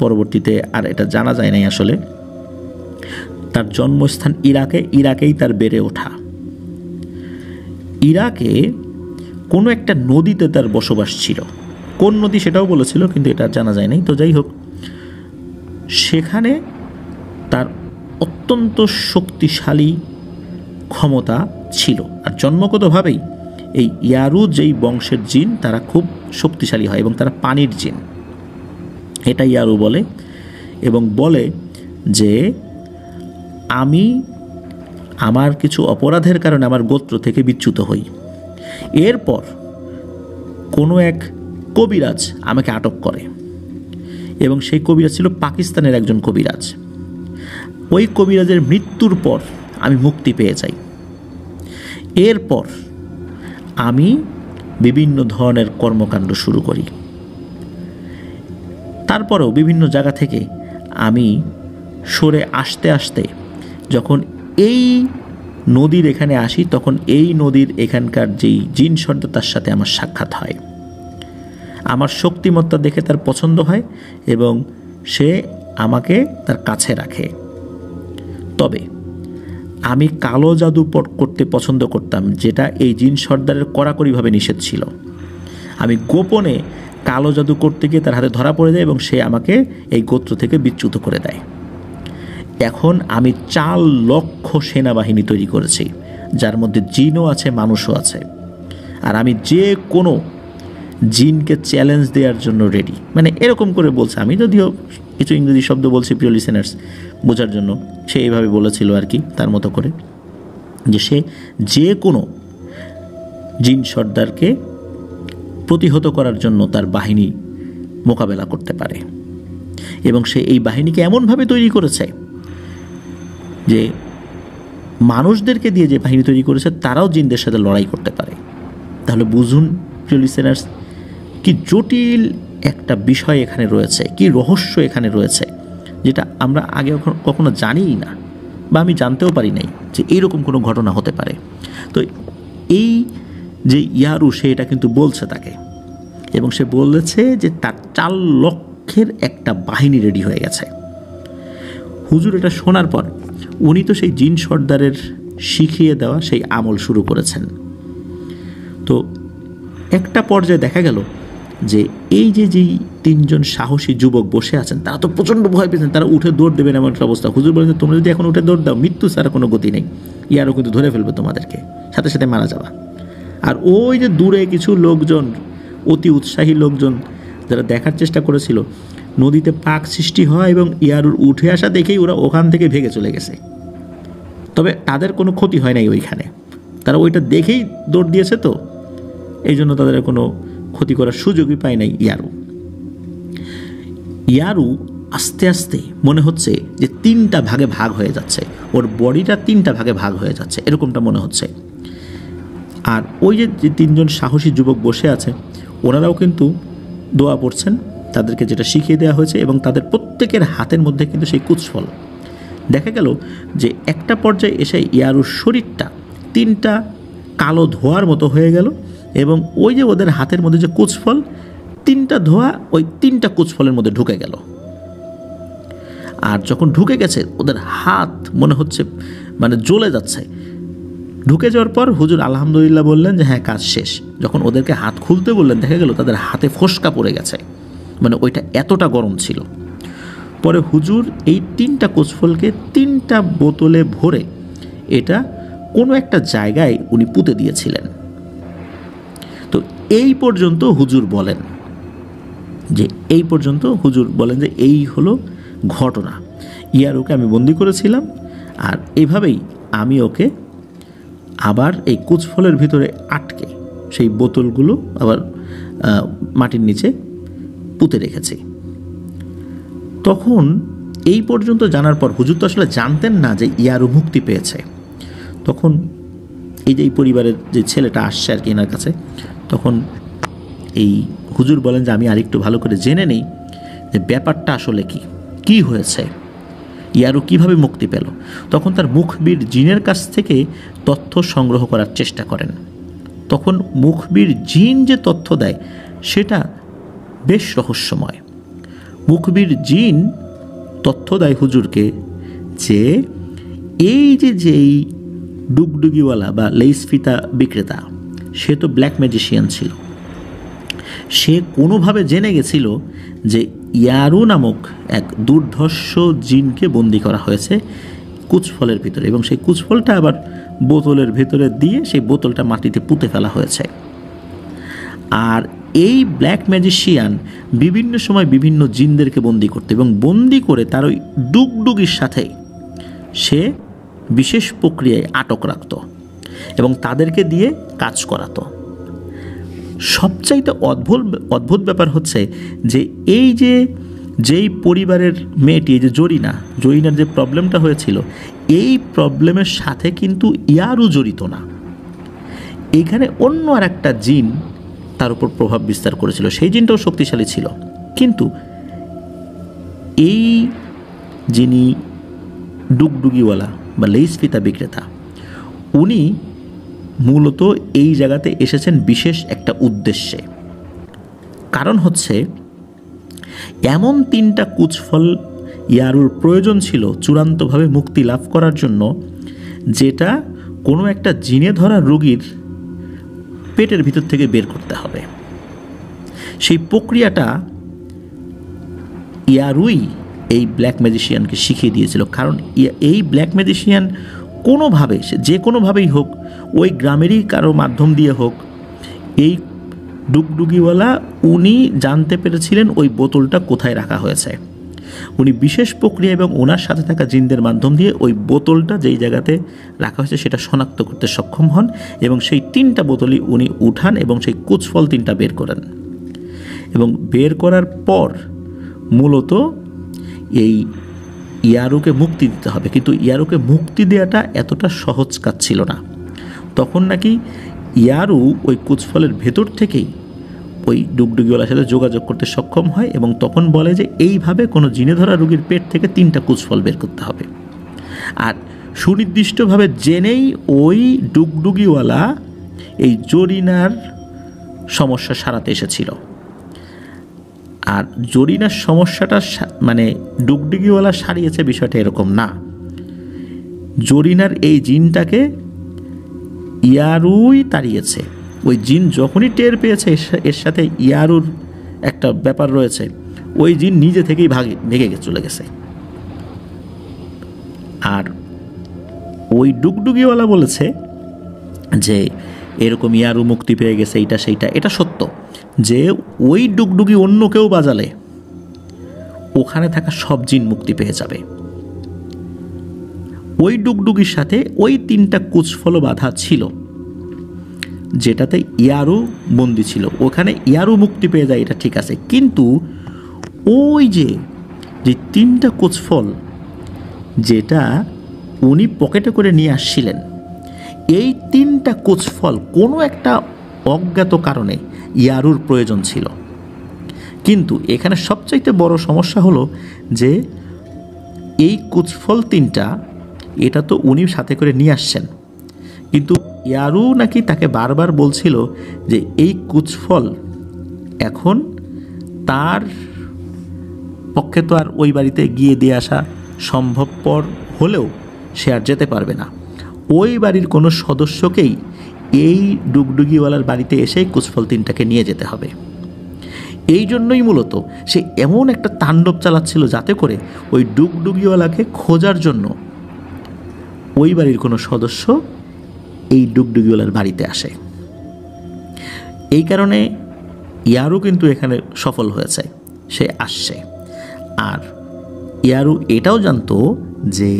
পরবর্তীতে আর এটা জানা যায় নাই আসলে। তার জন্মস্থান ইরাকে, ইরাকেই তার বেড়ে ওঠা। ইরাকে কোনো একটা নদীতে তার বসবাস ছিল, কোন নদী সেটাও বলেছিল, কিন্তু এটা জানা যায় নাই। তো যাই হোক, সেখানে তার অত্যন্ত শক্তিশালী ক্ষমতা ছিল, আর জন্মগতভাবেই এই ইয়ারু যেই বংশের জিন তারা খুব শক্তিশালী হয় এবং তারা পানির জিন, এটা ইয়ারু বলে। এবং বলে যে আমি আমার কিছু অপরাধের কারণে আমার গোত্র থেকে বিচ্যুত হই। এরপর কোনো এক কবিরাজ আমাকে আটক করে, এবং সেই কবিরাজ ছিল পাকিস্তানের একজন কবিরাজ। ওই কবিরাজের মৃত্যুর পর আমি মুক্তি পেয়ে যাই। এরপর আমি বিভিন্ন ধরনের কর্মকাণ্ড শুরু করি। তারপরেও বিভিন্ন জায়গা থেকে আমি সরে আসতে আসতে যখন এই নদীর এখানে আসি, তখন এই নদীর এখানকার যেই জিন সর্দার তার সাথে আমার সাক্ষাৎ হয়। আমার শক্তিমত্তা দেখে তার পছন্দ হয় এবং সে আমাকে তার কাছে রাখে। তবে আমি কালো জাদু করতে পছন্দ করতাম, যেটা এই জিন সর্দারের কড়াকড়িভাবে নিষেধ ছিল। আমি গোপনে কালো জাদু করতে গিয়ে তার হাতে ধরা পড়ে যায় এবং সে আমাকে এই গোত্র থেকে বিচ্যুত করে দেয়। এখন আমি 4 লক্ষ সেনাবাহিনী তৈরি করেছি, যার মধ্যে জিনও আছে মানুষও আছে, আর আমি যে কোনো জিনকে চ্যালেঞ্জ দেওয়ার জন্য রেডি। মানে এরকম করে বলছে, আমি যদিও কিছু ইংরেজি শব্দ বলছি প্রিয় লিসেনার্স বোঝার জন্য, সে এইভাবে বলেছিল আর কি তার মতো করে, যে সে যে কোনো জিন সর্দারকে প্রতিহত করার জন্য তার বাহিনী মোকাবেলা করতে পারে। এবং সে এই বাহিনীকে এমনভাবে তৈরি করেছে যে মানুষদেরকে দিয়ে যে বাহিনী তৈরি করেছে তারাও জিনদের সাথে লড়াই করতে পারে। তাহলে বুঝুন প্রিয় লিসেনার্স, কি জটিল একটা বিষয় এখানে রয়েছে, কি রহস্য এখানে রয়েছে, যেটা আমরা আগে কখনো জানিই না, বা আমি জানতেও পারি নাই যে এইরকম কোনো ঘটনা হতে পারে। তো এই যে ইয়ারু, সে এটা কিন্তু বলছে তাকে, এবং সে বলেছে যে তার 4 লক্ষের একটা বাহিনী রেডি হয়ে গেছে। হুজুর এটা শোনার পর উনি তো সেই জিন সর্দারের শিখিয়ে দেওয়া সেই আমল শুরু করেছেন। তো একটা পর্যায়ে দেখা গেল যে এই যেই 3 জন সাহসী যুবক বসে আছেন, তারা তো প্রচণ্ড ভয় পেয়েছেন, তারা উঠে দৌড় দেবেন এমন একটা অবস্থা। হুজুর বলেছেন, তোমরা যদি এখন উঠে দৌড় দাও, মৃত্যু ছাড়া কোনো গতি নেই, ইয়ারও কিন্তু ধরে ফেলবে তোমাদেরকে, সাথে সাথে মারা যাবা। আর ওই যে দূরে কিছু লোকজন, অতি উৎসাহী লোকজন, যারা দেখার চেষ্টা করেছিল, নদীতে পাক সৃষ্টি হয় এবং ইয়ারুর উঠে আসা দেখেই ওরা ওখান থেকে ভেগে চলে গেছে। তবে তাদের কোনো ক্ষতি হয় নাই ওইখানে, তারা ওইটা দেখেই দৌড় দিয়েছে, তো এই জন্য তাদের কোনো ক্ষতি করার সুযোগই পায় নাই ইয়ারু আস্তে আস্তে মনে হচ্ছে যে 3টা ভাগে ভাগ হয়ে যাচ্ছে, ওর বডিটা 3টা ভাগে ভাগ হয়ে যাচ্ছে, এরকমটা মনে হচ্ছে। আর ওই যে 3জন সাহসী যুবক বসে আছে, ওনারাও কিন্তু দোয়া পড়ছেন, তাদেরকে যেটা শিখিয়ে দেওয়া হয়েছে, এবং তাদের প্রত্যেকের হাতের মধ্যে কিন্তু সেই কুচফল। দেখা গেল যে একটা পর্যায়ে এসে ইয়ারুর শরীরটা 3টা কালো ধোঁয়ার মতো হয়ে গেল, এবং ওই যে ওদের হাতের মধ্যে যে কুচফল, 3টা ধোঁয়া ওই 3টা কুচফলের মধ্যে ঢুকে গেল। আর যখন ঢুকে গেছে ওদের হাত মনে হচ্ছে মানে জ্বলে যাচ্ছে। ঢুকে যাওয়ার পর হুজুর আলহামদুলিল্লাহ বললেন যে হ্যাঁ, কাজ শেষ। যখন ওদেরকে হাত খুলতে বললেন, দেখা গেল তাদের হাতে ফোসকা পড়ে গেছে, মানে ওইটা এতটা গরম ছিল। পরে হুজুর এই 3টা কুচফলকে 3টা বোতলে ভরে এটা কোনো একটা জায়গায় উনি পুঁতে দিয়েছিলেন। তো এই পর্যন্ত হুজুর বলেন যে এই হলো ঘটনা। ইয়ারুকে আমি বন্দি করেছিলাম, আর এইভাবেই আমি ওকে আবার এই কুচফলের ভিতরে আটকে সেই বোতলগুলো আবার মাটির নিচে পুঁতে রেখেছি। তখন এই পর্যন্ত জানার পর হুজুর তো আসলে জানতেন না যে ইয়ারু মুক্তি পেয়েছে। তখন এই যে এই পরিবারের যে ছেলেটা আসছে আর কি এনার কাছে, তখন এই হুজুর বলেন যে আমি আরেকটু ভালো করে জেনে নেই যে ব্যাপারটা আসলে কি হয়েছে, ইয়ারু কিভাবে মুক্তি পেল। তখন তার মুখবির জিনের কাছ থেকে তথ্য সংগ্রহ করার চেষ্টা করেন। তখন মুখবির জিন যে তথ্য দেয় সেটা বেশ রহস্যময়। মুখবির জিন তথ্য দেয় হুজুরকে যে যেই ডুগডুগিওয়ালা বা লেইস ফিতা বিক্রেতা, সে তো ব্ল্যাক ম্যাজিশিয়ান ছিল। সে কোনোভাবে জেনে গেছিল যে ইয়ারু নামক এক দুর্ধর্ষ জিনকে বন্দি করা হয়েছে কুচফলের ভিতরে, এবং সেই কুচফলটা আবার বোতলের ভিতরে দিয়ে সেই বোতলটা মাটিতে পুঁতে ফেলা হয়েছে। আর এই ব্ল্যাক ম্যাজিশিয়ান বিভিন্ন সময় বিভিন্ন জিনদেরকে বন্দি করত, এবং বন্দি করে তার ওই ডুগডুগির সাথে সে বিশেষ প্রক্রিয়ায় আটক রাখত এবং তাদেরকে দিয়ে কাজ করাতো। সবচাইতে অদ্ভুত ব্যাপার হচ্ছে যে যেই পরিবারের মেয়েটি, এই যে জরিনার যে প্রবলেমটা হয়েছিল, এই প্রবলেমের সাথে কিন্তু ইয়ারু জড়িত না। এখানে অন্য আর একটা জিন তার উপর প্রভাব বিস্তার করেছিল, সেই জিনটাও শক্তিশালী ছিল। কিন্তু এই যিনি ডুগডুগিওয়ালা বা লেইস ফিতা বিক্রেতা, উনি মূলত এই জায়গাতে এসেছেন বিশেষ একটা উদ্দেশ্যে। কারণ হচ্ছে এমন 3টা কুচফল ইয়ারুর প্রয়োজন ছিল চূড়ান্তভাবে মুক্তি লাভ করার জন্য, যেটা কোনো একটা জিনে ধরা রোগীর পেটের ভিতর থেকে বের করতে হবে। সেই প্রক্রিয়াটা ইয়ারুই এই ব্ল্যাক ম্যাজিশিয়ানকে শিখিয়ে দিয়েছিল। কারণ এই ব্ল্যাক ম্যাজিশিয়ান কোনোভাবে, যে কোনোভাবেই হোক, ওই গ্রামেরই কারো মাধ্যম দিয়ে হোক, এই ডুগডুগিওয়ালা উনি জানতে পেরেছিলেন ওই বোতলটা কোথায় রাখা হয়েছে। উনি বিশেষ প্রক্রিয়া এবং ওনার সাথে থাকা জিনদের মাধ্যম দিয়ে ওই বোতলটা যেই জায়গাতে রাখা হয়েছে সেটা শনাক্ত করতে সক্ষম হন, এবং সেই 3টা বোতলই উনি উঠান এবং সেই কুচফল 3টা বের করেন। এবং বের করার পর মূলত এই ইয়ারুকে মুক্তি দিতে হবে, কিন্তু ইয়ারুকে মুক্তি দেওয়াটা এতটা সহজ কাজ ছিল না। তখন নাকি ইয়ারু ওই কুচফলের ভেতর থেকেই ওই ডুগডুগিওয়ালার সাথে যোগাযোগ করতে সক্ষম হয়, এবং তখন বলে যে এইভাবে কোনো জিনে ধরা রোগীর পেট থেকে 3টা কুচফল বের করতে হবে। আর সুনির্দিষ্টভাবে জেনেই ওই ডুগডুগিওয়ালা এই জরিনার সমস্যা সারাতে এসেছিল। আর জরিনার সমস্যাটা মানে ডুগডুগিওয়ালা সারিয়েছে বিষয়টা এরকম না। জরিনার এই জিনটাকে ইয়ারুই তাড়িয়েছে। ওই জিন যখনই টের পেয়েছে এর সাথে ইয়ারুর একটা ব্যাপার রয়েছে, ওই জিন নিজে থেকেই ভেগে চলে গেছে। আর ওই ডুগডুগিওয়ালা বলেছে যে এরকম ইয়ারু মুক্তি পেয়ে গেছে, এটা সত্য, যে ওই ডুগডুগি অন্য কেউ বাজালে ওখানে থাকা সব জিন মুক্তি পেয়ে যাবে। ওই ডুগডুগির সাথে ওই 3টা কুচফলও বাধা ছিল, যেটাতে ইয়ারু বন্দি ছিল। ওখানে ইয়ারু মুক্তি পেয়ে যায়, এটা ঠিক আছে, কিন্তু ওই যে 3টা কুচফল যেটা উনি পকেটে করে নিয়ে আসছিলেন, এই 3টা কুচফল কোনো একটা অজ্ঞাত কারণে ইয়ারুর প্রয়োজন ছিল। কিন্তু এখানে সবচাইতে বড় সমস্যা হলো যে এই কুচফল 3টা এটা তো উনি সাথে করে নিয়ে আসছেন, কিন্তু ইয়ারু নাকি তাকে বারবার বলছিল যে এই কুচফল এখন তার পক্ষে তো আর ওই বাড়িতে গিয়ে দিয়ে আসা সম্ভবপর হলেও সে আর যেতে পারবে না। ওই বাড়ির কোনো সদস্যকেই এই ডুগডুগিওয়ালার বাড়িতে এসে কুচফল 3টাকে নিয়ে যেতে হবে। এই জন্যই মূলত সে এমন একটা তাণ্ডব চালাচ্ছিল যাতে করে ওই ডুগডুগিওয়ালাকে খোঁজার জন্য ওই বাড়ির কোনো সদস্য এই ডুগডুগিওয়ালার বাড়িতে আসে। এই কারণে ইয়ারু কিন্তু এখানে সফল হয়েছে, সে আসছে। আর ইয়ারু এটাও জানতো যে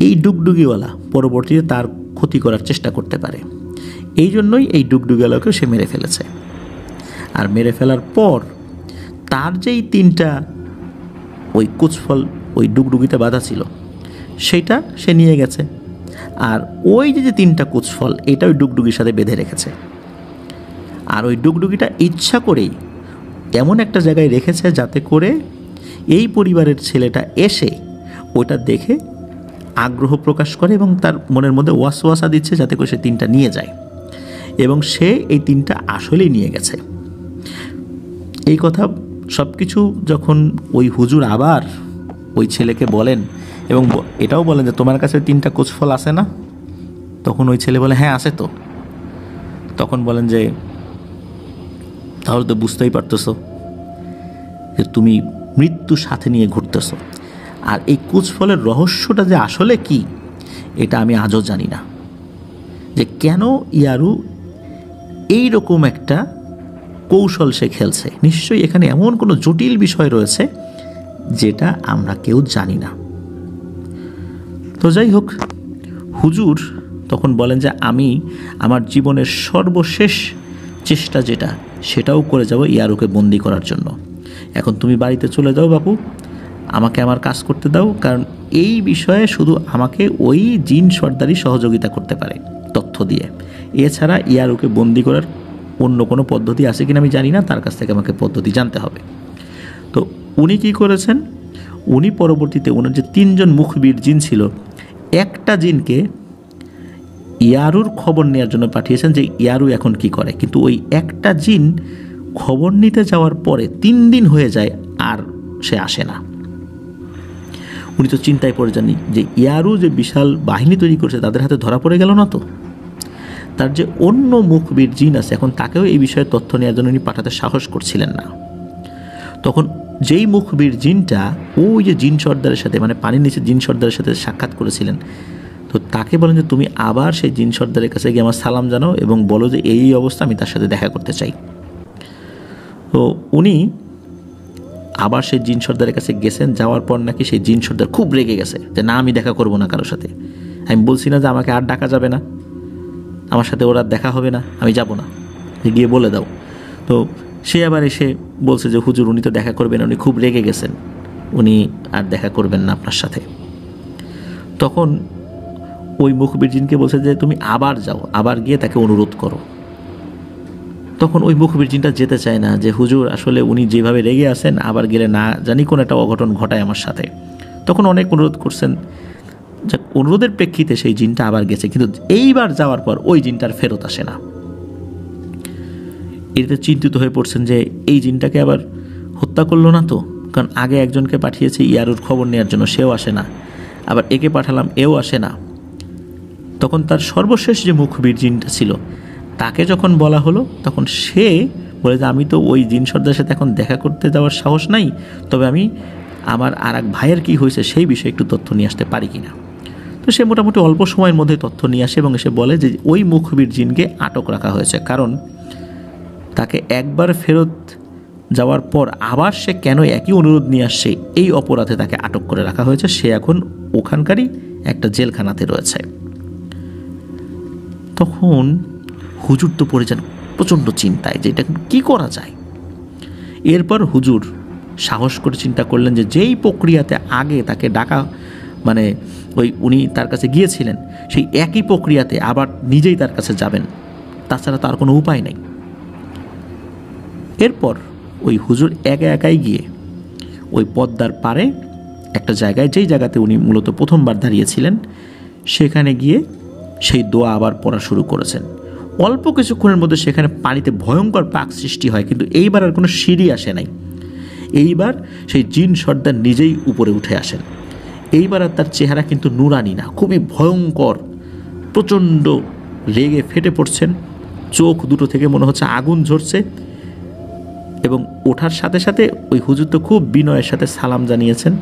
এই ডুগডুগিওয়ালা পরবর্তীতে তার ক্ষতি করার চেষ্টা করতে পারে, এই জন্যই এই ডুগডুগিওয়ালাকেও সে মেরে ফেলেছে। আর মেরে ফেলার পর তার যেই 3টা ওই কুচফল ওই ডুগডুগিতে বাঁধা ছিল সেটা সে নিয়ে গেছে। আর ওই যে 3টা কুচফল এটা ওই ডুগডুগির সাথে বেঁধে রেখেছে। আর ওই ডুগডুগিটা ইচ্ছা করেই এমন একটা জায়গায় রেখেছে যাতে করে এই পরিবারের ছেলেটা এসে ওটা দেখে আগ্রহ প্রকাশ করে এবং তার মনের মধ্যে ওয়াসওয়াসা দিচ্ছে যাতে করে সে 3টা নিয়ে যায়, এবং সে এই 3টা আসলেই নিয়ে গেছে। এই কথা সব কিছু যখন ওই হুজুর আবার ওই ছেলেকে বলেন এবং এটাও বলেন যে তোমার কাছে 3টা কুচফল আছে না, তখন ওই ছেলে বলে হ্যাঁ আছে তো। তখন বলেন যে তাহলে তো বুঝতেই পারতেছো যে তুমি মৃত্যু সাথে নিয়ে ঘুরতেছো, আর এই কুচফলের রহস্যটা যে আসলে কি এটা আমি আজও জানি না, যে কেন ইয়ারু এই রকম একটা কৌশল সে খেলছে। নিশ্চয়ই এখানে এমন কোনো জটিল বিষয় রয়েছে যেটা আমরা কেউ জানি না। তো যাই হোক, হুজুর তখন বলেন যে আমি আমার জীবনের সর্বশেষ চেষ্টা যেটা সেটাও করে যাব ইয়ারুকে বন্দি করার জন্য। এখন তুমি বাড়িতে চলে যাও বাপু, আমাকে আমার কাজ করতে দাও, কারণ এই বিষয়ে শুধু আমাকে ওই জিন সর্দারই সহযোগিতা করতে পারে তথ্য দিয়ে। এছাড়া ইয়ারুকে বন্দি করার অন্য কোনো পদ্ধতি আছে কিনা আমি জানি না, তার কাছ থেকে আমাকে পদ্ধতি জানতে হবে। তো উনি কি করেছেন, উনি পরবর্তীতে ওনার যে 3জন মুখবির জিন ছিল, একটা জিনকে ইয়ারুর খবর নেওয়ার জন্য পাঠিয়েছেন যে ইয়ারু এখন কি করে। কিন্তু ওই একটা জিন খবর নিতে যাওয়ার পরে 3 দিন হয়ে যায় আর সে আসে না। উনি তো চিন্তায় পড়ে যাননি যে ইয়ারু যে বিশাল বাহিনী তৈরি করছে তাদের হাতে ধরা পড়ে গেল না তো। তার যে অন্য মুখবির জিন আছে এখন তাকেও এই বিষয়ে তথ্য নেওয়ার জন্য উনি পাঠাতে সাহস করছিলেন না। তখন যেই মুখবির জিনটা ওই যে জিন সর্দারের সাথে মানে পানির নিচে জিন সর্দারের সাথে সাক্ষাৎ করেছিলেন, তো তাকে বলেন যে তুমি আবার সেই জিন সর্দারের কাছে গিয়ে আমার সালাম জানাও এবং বলো যে এই অবস্থা, আমি তার সাথে দেখা করতে চাই। তো উনি আবার সেই জিন সর্দারের কাছে গেছেন। যাওয়ার পর নাকি সেই জিন সর্দার খুব রেগে গেছে যে না, আমি দেখা করব না কারোর সাথে, আমি বলছি না যে আমাকে আর ডাকা যাবে না, আমার সাথে ওর আর দেখা হবে না, আমি যাব না, গিয়ে বলে দাও। তো সে আবার এসে বলছে যে হুজুর উনি তো দেখা করবেন, উনি খুব রেগে গেছেন, উনি আর দেখা করবেন না আপনার সাথে। তখন ওই মুখবির জিনকে বলছে যে তুমি আবার যাও, আবার গিয়ে তাকে অনুরোধ করো। তখন ওই মুখবির জিনটা যেতে চায় না, যে হুজুর আসলে উনি যেভাবে রেগে আছেন আবার গেলে না জানি কোন একটা অঘটন ঘটায় আমার সাথে। তখন অনেক অনুরোধ করছেন, যে অনুরোধের প্রেক্ষিতে সেই জিনটা আবার গেছে, কিন্তু এইবার যাওয়ার পর ওই জিনটা আর ফেরত আসে না। এতে চিন্তিত হয়ে পড়ছেন যে এই জিনটাকে আবার হত্যা করলো না তো, কারণ আগে একজনকে পাঠিয়েছি ইয়ারুর খবর নেওয়ার জন্য, সেও আসে না, আবার একে পাঠালাম এও আসে না। তখন তার সর্বশেষ যে মুখবির জিনটা ছিল তাকে যখন বলা হলো, তখন সে বলে যে আমি তো ওই জিন সর্দারের সাথে এখন দেখা করতে যাওয়ার সাহস নাই, তবে আমি আমার আর এক ভাইয়ের কী হয়েছে সেই বিষয়ে একটু তথ্য নিয়ে আসতে পারি কিনা। তো সে মোটামুটি অল্প সময়ের মধ্যে তথ্য নিয়ে আসে এবং এসে বলে যে ওই মুখবির জিনকে আটক রাখা হয়েছে, কারণ তাকে একবার ফেরত যাওয়ার পর আবার সে কেন একই অনুরোধ নিয়ে আসছে, এই অপরাধে তাকে আটক করে রাখা হয়েছে। সে এখন ওখানকারই একটা জেলখানাতে রয়েছে। তখন হুজুর তো পড়ে যান প্রচণ্ড চিন্তায় যে এটা কী করা যায়। এরপর হুজুর সাহস করে চিন্তা করলেন যে যেই প্রক্রিয়াতে আগে তাকে ডাকা, মানে উনি তার কাছে গিয়েছিলেন, সেই একই প্রক্রিয়াতে আবার নিজেই তার কাছে যাবেন, তাছাড়া তার কোনো উপায় নেই। এরপর ওই হুজুর একাই গিয়ে ওই পদ্মার পাড়ে একটা জায়গায়, যেই জায়গাতে উনি মূলত প্রথমবার দাঁড়িয়েছিলেন, সেখানে গিয়ে সেই দোয়া আবার পড়া শুরু করেছেন। অল্প কিছুক্ষণের মধ্যে সেখানে পানিতে ভয়ঙ্কর পাক সৃষ্টি হয়, কিন্তু এইবার আর কোনো সিঁড়ি আসে নাই। এইবার সেই জিন সর্দার নিজেই উপরে উঠে আসেন। এইবার আর তার চেহারা কিন্তু নুরানি না, খুবই ভয়ঙ্কর, প্রচণ্ড রেগে ফেটে পড়ছেন, চোখ দুটো থেকে মনে হচ্ছে আগুন ঝরছে। এবং ওঠার সাথে সাথে ওই হুজুর তো খুব বিনয়ের সাথে সালাম জানিয়েছেন।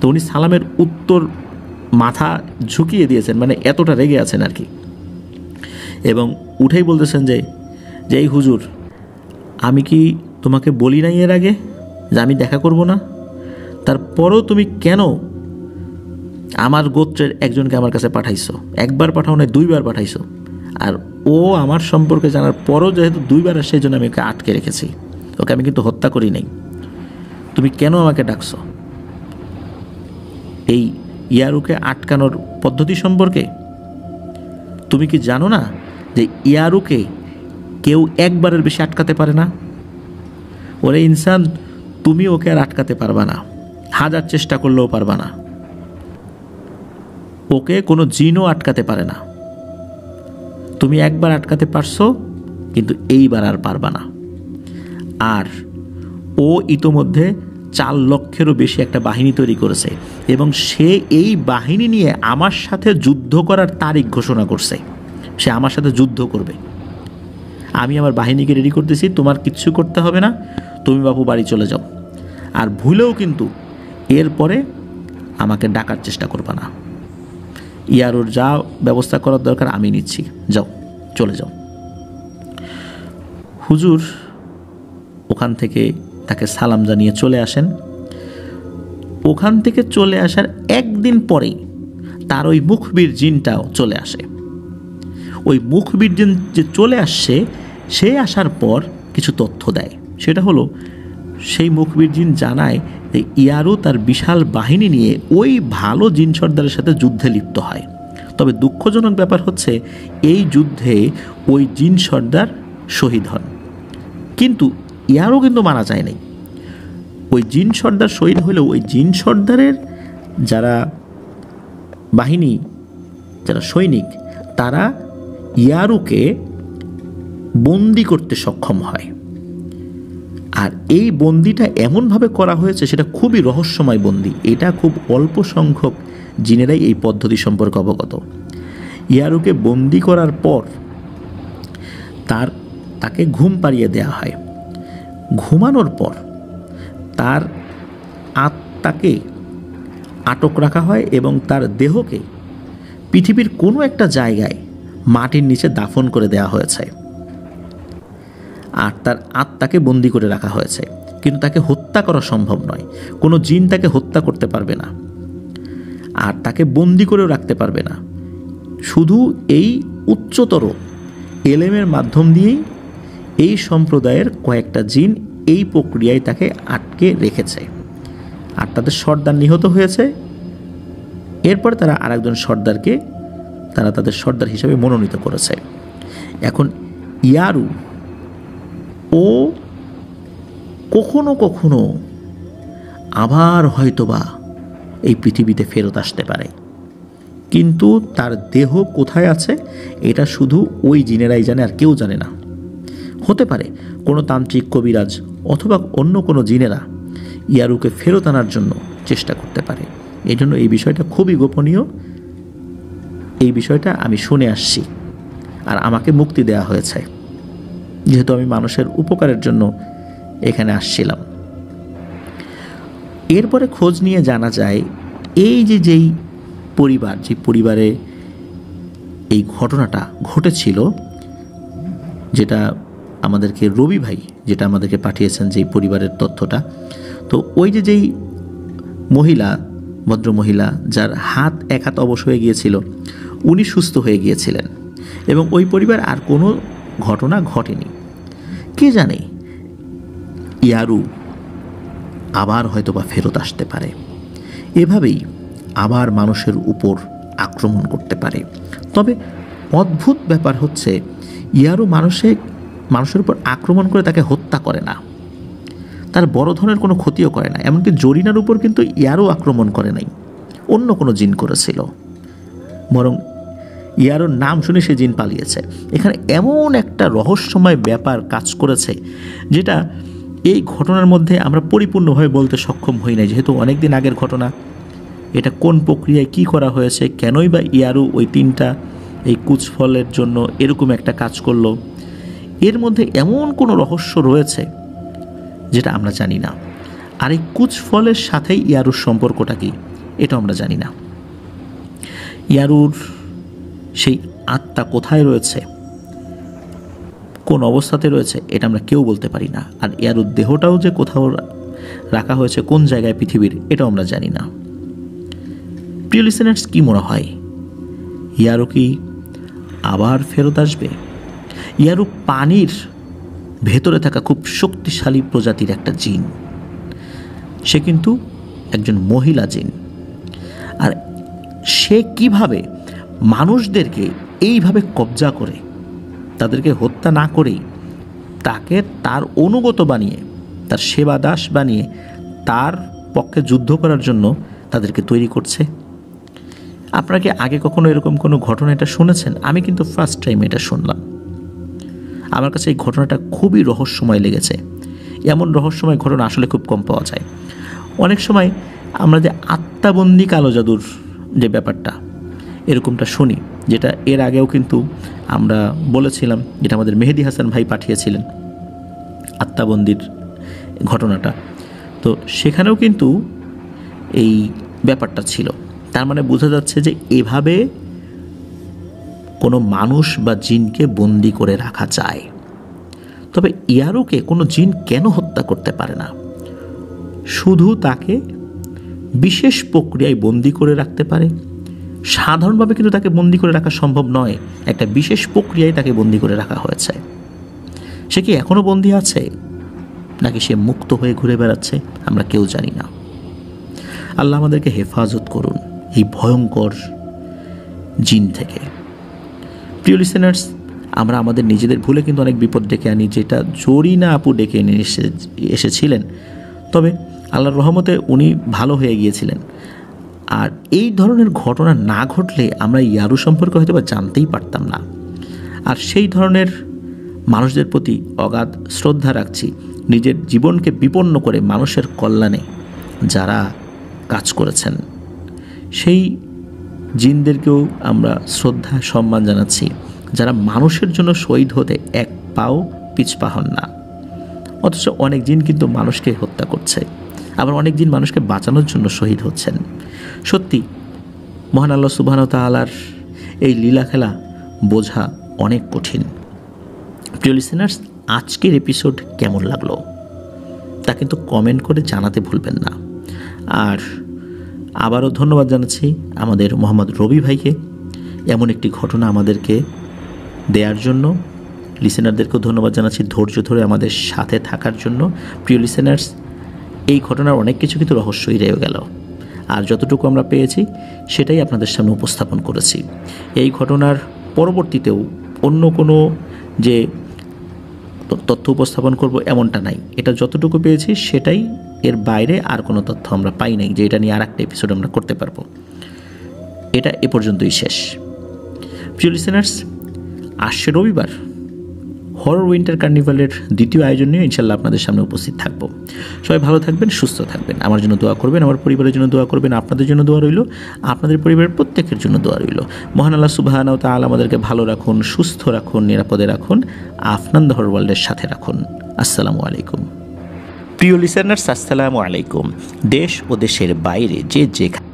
তো উনি সালামের উত্তর মাথা ঝুঁকিয়ে দিয়েছেন, মানে এতটা রেগে আছেন আর কি। এবং উঠেই বলতেছেন যে এই হুজুর, আমি কি তোমাকে বলি নাই এর আগে যে আমি দেখা করব না? তারপরও তুমি কেন আমার গোত্রের একজনকে আমার কাছে পাঠাইছো? একবার পাঠাও না, দুইবার পাঠাইছো। আর ও আমার সম্পর্কে জানার পরও যেহেতু দুইবার আসে, সেই জন্য আমি ওকে আটকে রেখেছি। ওকে আমি কিন্তু হত্যা করি নাই। তুমি কেন আমাকে ডাকছো? এই ইয়ারুকে আটকানোর পদ্ধতি সম্পর্কে তুমি কি জানো না যে ইয়ারুকে কেউ একবারের বেশি আটকাতে পারে না? ওরে ইনসান, তুমি ওকে আর আটকাতে পারবা না, হাজার চেষ্টা করলেও পারবা না। ওকে কোনো জিনও আটকাতে পারে না। তুমি একবার আটকাতে পারছো, কিন্তু এইবার আর পারবা না। আর ও ইতোমধ্যে 4 লক্ষেরও বেশি একটা বাহিনী তৈরি করেছে, এবং সে এই বাহিনী নিয়ে আমার সাথে যুদ্ধ করার তারিখ ঘোষণা করছে। সে আমার সাথে যুদ্ধ করবে। আমি আমার বাহিনীকে রেডি করতেছি, তোমার কিচ্ছু করতে হবে না, তুমি বাপু বাড়ি চলে যাও। আর ভুলেও কিন্তু এরপরে আমাকে ডাকার চেষ্টা করবা না। ইয়ারোর যা ব্যবস্থা করার দরকার আমি নিচ্ছি, যাও, চলে যাও। হুজুর ওখান থেকে তাকে সালাম জানিয়ে চলে আসেন। ওখান থেকে চলে আসার একদিন পরেই তার ওই মুখবির জিনটাও চলে আসে। ওই মুখবির জিন যে চলে আসছে, সে আসার পর কিছু তথ্য দেয়। সেটা হলো, সেই মুখবির জিন জানায় যে ইয়ারু তার বিশাল বাহিনী নিয়ে ওই ভালো জিন সর্দারের সাথে যুদ্ধে লিপ্ত হয়। তবে দুঃখজনক ব্যাপার হচ্ছে, এই যুদ্ধে ওই জিন সর্দার শহীদ হন, কিন্তু ইয়ারু কিন্তু মারা যায় নাই। ওই জিন সর্দার শহীদ হলেও ওই জিন সর্দারের যারা বাহিনী, যারা সৈনিক, তারা ইয়ারুকে বন্দি করতে সক্ষম হয়। আর এই বন্দিটা এমনভাবে করা হয়েছে, সেটা খুবই রহস্যময় বন্দি। এটা খুব অল্প সংখ্যক জিনেরাই এই পদ্ধতি সম্পর্কে অবগত। ইয়ারুকে বন্দি করার পর তাকে ঘুম পাড়িয়ে দেওয়া হয়। ঘুমানোর পর তার আত্মাকে আটক রাখা হয় এবং তার দেহকে পৃথিবীর কোনো একটা জায়গায় মাটির নিচে দাফন করে দেওয়া হয়েছে। আর তার আত্মাকে বন্দি করে রাখা হয়েছে, কিন্তু তাকে হত্যা করা সম্ভব নয়। কোনো জিন তাকে হত্যা করতে পারবে না, আর তাকে বন্দি করেও রাখতে পারবে না। শুধু এই উচ্চতর এলেমের মাধ্যম দিয়েই এই সম্প্রদায়ের কয়েকটা জিন এই প্রক্রিয়ায় তাকে আটকে রেখেছে। আর তাদের সর্দার নিহত হয়েছে। এরপর তারা আরেকজন সর্দারকে তাদের সর্দার হিসেবে মনোনীত করেছে। এখন ইয়ারু ও কখনো কখনো আবার হয়তোবা এই পৃথিবীতে ফেরত আসতে পারে, কিন্তু তার দেহ কোথায় আছে এটা শুধু ওই জিনেরাই জানে, আর কেউ জানে না। হতে পারে কোনো তান্ত্রিক, কবিরাজ অথবা অন্য কোনো জিনেরা ইয়ারুকে ফেরত আনার জন্য চেষ্টা করতে পারে। এই জন্য এই বিষয়টা খুবই গোপনীয়। এই বিষয়টা আমি শুনে আসছি, আর আমাকে মুক্তি দেওয়া হয়েছে, যেহেতু আমি মানুষের উপকারের জন্য এখানে আসছিলাম। এরপরে খোঁজ নিয়ে জানা যায়, এই যেই পরিবার, যে পরিবারে এই ঘটনাটা ঘটেছিল, যেটা আমাদেরকে রবি ভাই যেটা আমাদেরকে পাঠিয়েছেন যেই পরিবারের তথ্যটা, তো ওই যেই মহিলা, ভদ্রমহিলা যার এক হাত অবশ হয়ে গিয়েছিল, উনি সুস্থ হয়ে গিয়েছিলেন এবং ওই পরিবার আর কোনো ঘটনা ঘটেনি। কে জানে ইয়ারু আবার হয়তো বা ফেরত আসতে পারে, এভাবেই আবার মানুষের উপর আক্রমণ করতে পারে। তবে অদ্ভুত ব্যাপার হচ্ছে ইয়ারু মানুষের উপর আক্রমণ করে তাকে হত্যা করে না, তার বড় ধরনের কোনো ক্ষতিও করে না। এমনকি জরিনার উপর কিন্তু ইয়ারু আক্রমণ করে নাই, অন্য কোনো জিন করেছিল, বরং ইয়ারুর নাম শুনে সে জিন পালিয়েছে। এখানে এমন একটা রহস্যময় ব্যাপার কাজ করেছে যেটা এই ঘটনার মধ্যে আমরা পরিপূর্ণভাবে বলতে সক্ষম হই নাই, যেহেতু অনেক দিন আগের ঘটনা। এটা কোন প্রক্রিয়ায় কি করা হয়েছে, কেনই বা ইয়ারু ওই 3টা এই কুচফলের জন্য এরকম একটা কাজ করলো, এর মধ্যে এমন কোনো রহস্য রয়েছে যেটা আমরা জানি না। আর এই কুচফলের সাথেই ইয়ারুর সম্পর্কটা কি, এটা আমরা জানি না। ইয়ারুর সেই আত্মা কোথায় রয়েছে, কোন অবস্থাতে রয়েছে, এটা আমরা কেউ বলতে পারি না। আর ইয়ারুর দেহটাও যে কোথাও রাখা হয়েছে, কোন জায়গায় পৃথিবীর, এটাও আমরা জানি না। প্রিয় লিসেনার্স, কি মনে হয় ইয়ারু কি আবার ফেরত আসবে? ইয়ারু পানির ভেতরে থাকা খুব শক্তিশালী প্রজাতির একটা জিন, সে কিন্তু একজন মহিলা জিন। আর সে কিভাবে মানুষদেরকে এইভাবে কবজা করে, তাদেরকে হত্যা না করেই তাকে তার অনুগত বানিয়ে, তার সেবা দাস বানিয়ে তার পক্ষে যুদ্ধ করার জন্য তাদেরকে তৈরি করছে। আপনারা কি আগে কখনো এরকম কোনো ঘটনা এটা শুনেছেন? আমি কিন্তু ফার্স্ট টাইম এটা শুনলাম। আমার কাছে এই ঘটনাটা খুবই রহস্যময় লেগেছে। এমন রহস্যময় ঘটনা আসলে খুব কম পাওয়া যায়। অনেক সময় আমরা যে আত্মাবন্দি কালো জাদুর যে ব্যাপারটা এরকমটা শুনি, যেটা এর আগেও কিন্তু আমরা বলেছিলাম, যেটা আমাদের মেহেদি হাসান ভাই পাঠিয়েছিলেন আত্মাবন্দির ঘটনাটা, তো সেখানেও কিন্তু এই ব্যাপারটা ছিল। তার মানে বোঝা যাচ্ছে যে এভাবে কোনো মানুষ বা জিনকে বন্দি করে রাখা যায়। তবে ইয়ারুকে কোনো জিন কেন হত্যা করতে পারে না? শুধু তাকে বিশেষ প্রক্রিয়ায় বন্দি করে রাখতে পারে। সাধারণভাবে কিন্তু তাকে বন্দি করে রাখা সম্ভব নয়, একটা বিশেষ প্রক্রিয়ায় তাকে বন্দি করে রাখা হয়েছে। সে কি এখনো বন্দি আছে, নাকি সে মুক্ত হয়ে ঘুরে বেড়াচ্ছে, আমরা কেউ জানি না। আল্লাহ আমাদেরকে হেফাজত করুন এই ভয়ঙ্কর জিন থেকে। প্রিয় লিসেনার্স, আমরা আমাদের নিজেদের ভুলে কিন্তু অনেক বিপদ ডেকে আনি, যেটা জরিনা আপু ডেকে এনে এসেছিলেন। তবে আল্লাহর রহমতে উনি ভালো হয়ে গিয়েছিলেন। আর এই ধরনের ঘটনা না ঘটলে আমরা ইয়ারু সম্পর্কে হয়তো বা জানতেই পারতাম না। আর সেই ধরনের মানুষদের প্রতি অগাধ শ্রদ্ধা রাখছি, নিজের জীবনকে বিপন্ন করে মানুষের কল্যাণে যারা কাজ করেছেন সেই জিনদেরকেও আমরা শ্রদ্ধা সম্মান জানাচ্ছি, যারা মানুষের জন্য শহীদ হতে এক পাও পিছপা হন না। অথচ অনেক জিন কিন্তু মানুষকে হত্যা করছে, আবার অনেক জিন মানুষকে বাঁচানোর জন্য শহীদ হচ্ছেন। সত্যি মহান আল্লাহ সুবহানাহু ওয়া তাআলার এই লীলা খেলা বোঝা অনেক কঠিন। প্রিয় লিসেনার্স, আজকের এপিসোড কেমন লাগলো তা কিন্তু কমেন্ট করে জানাতে ভুলবেন না। আর আবারও ধন্যবাদ জানাচ্ছি আমাদের মোহাম্মদ রবি ভাইকে এমন একটি ঘটনা আমাদেরকে দেওয়ার জন্য। লিসেনারদেরকেও ধন্যবাদ জানাচ্ছি ধৈর্য ধরে আমাদের সাথে থাকার জন্য। প্রিয় লিসেনার্স, এই ঘটনার অনেক কিছু কিন্তু রহস্যই রয়ে গেল, আর যতটুকু আমরা পেয়েছি সেটাই আপনাদের সামনে উপস্থাপন করেছি। এই ঘটনার পরবর্তীতেও অন্য কোনো যে তথ্য উপস্থাপন করব এমনটা নাই। এটা যতটুকু পেয়েছি সেটাই, এর বাইরে আর কোনো তথ্য আমরা পাই নাই যে এটা নিয়ে আর একটা এপিসোড আমরা করতে পারবো। এটা এ পর্যন্তই শেষ। প্রিয় লিসেনার্স, আসছে রবিবার হরর উইন্টার কার্নিভালের দ্বিতীয় আয়োজন নিয়ে ইনশাল্লাহ আপনাদের সামনে উপস্থিত থাকবো। সবাই ভালো থাকবেন, সুস্থ থাকবেন, আমার জন্য দোয়া করবেন, আমার পরিবারের জন্য দোয়া করবেন, আপনাদের জন্য দোয়া রইল, আপনাদের পরিবারের প্রত্যেকের জন্য দোয়া রইল। মহান আল্লাহ সুবহানাহু ওয়া তাআলা আমাদেরকে ভালো রাখুন, সুস্থ রাখুন, নিরাপদে রাখুন, আফনান দ্য হরর ওয়ার্ল্ডের সাথে রাখুন। আসসালামু আলাইকুম। প্রিয় লিসেনার্স, আসসালামু আলাইকুম। দেশ ও দেশের বাইরে যে যেখানে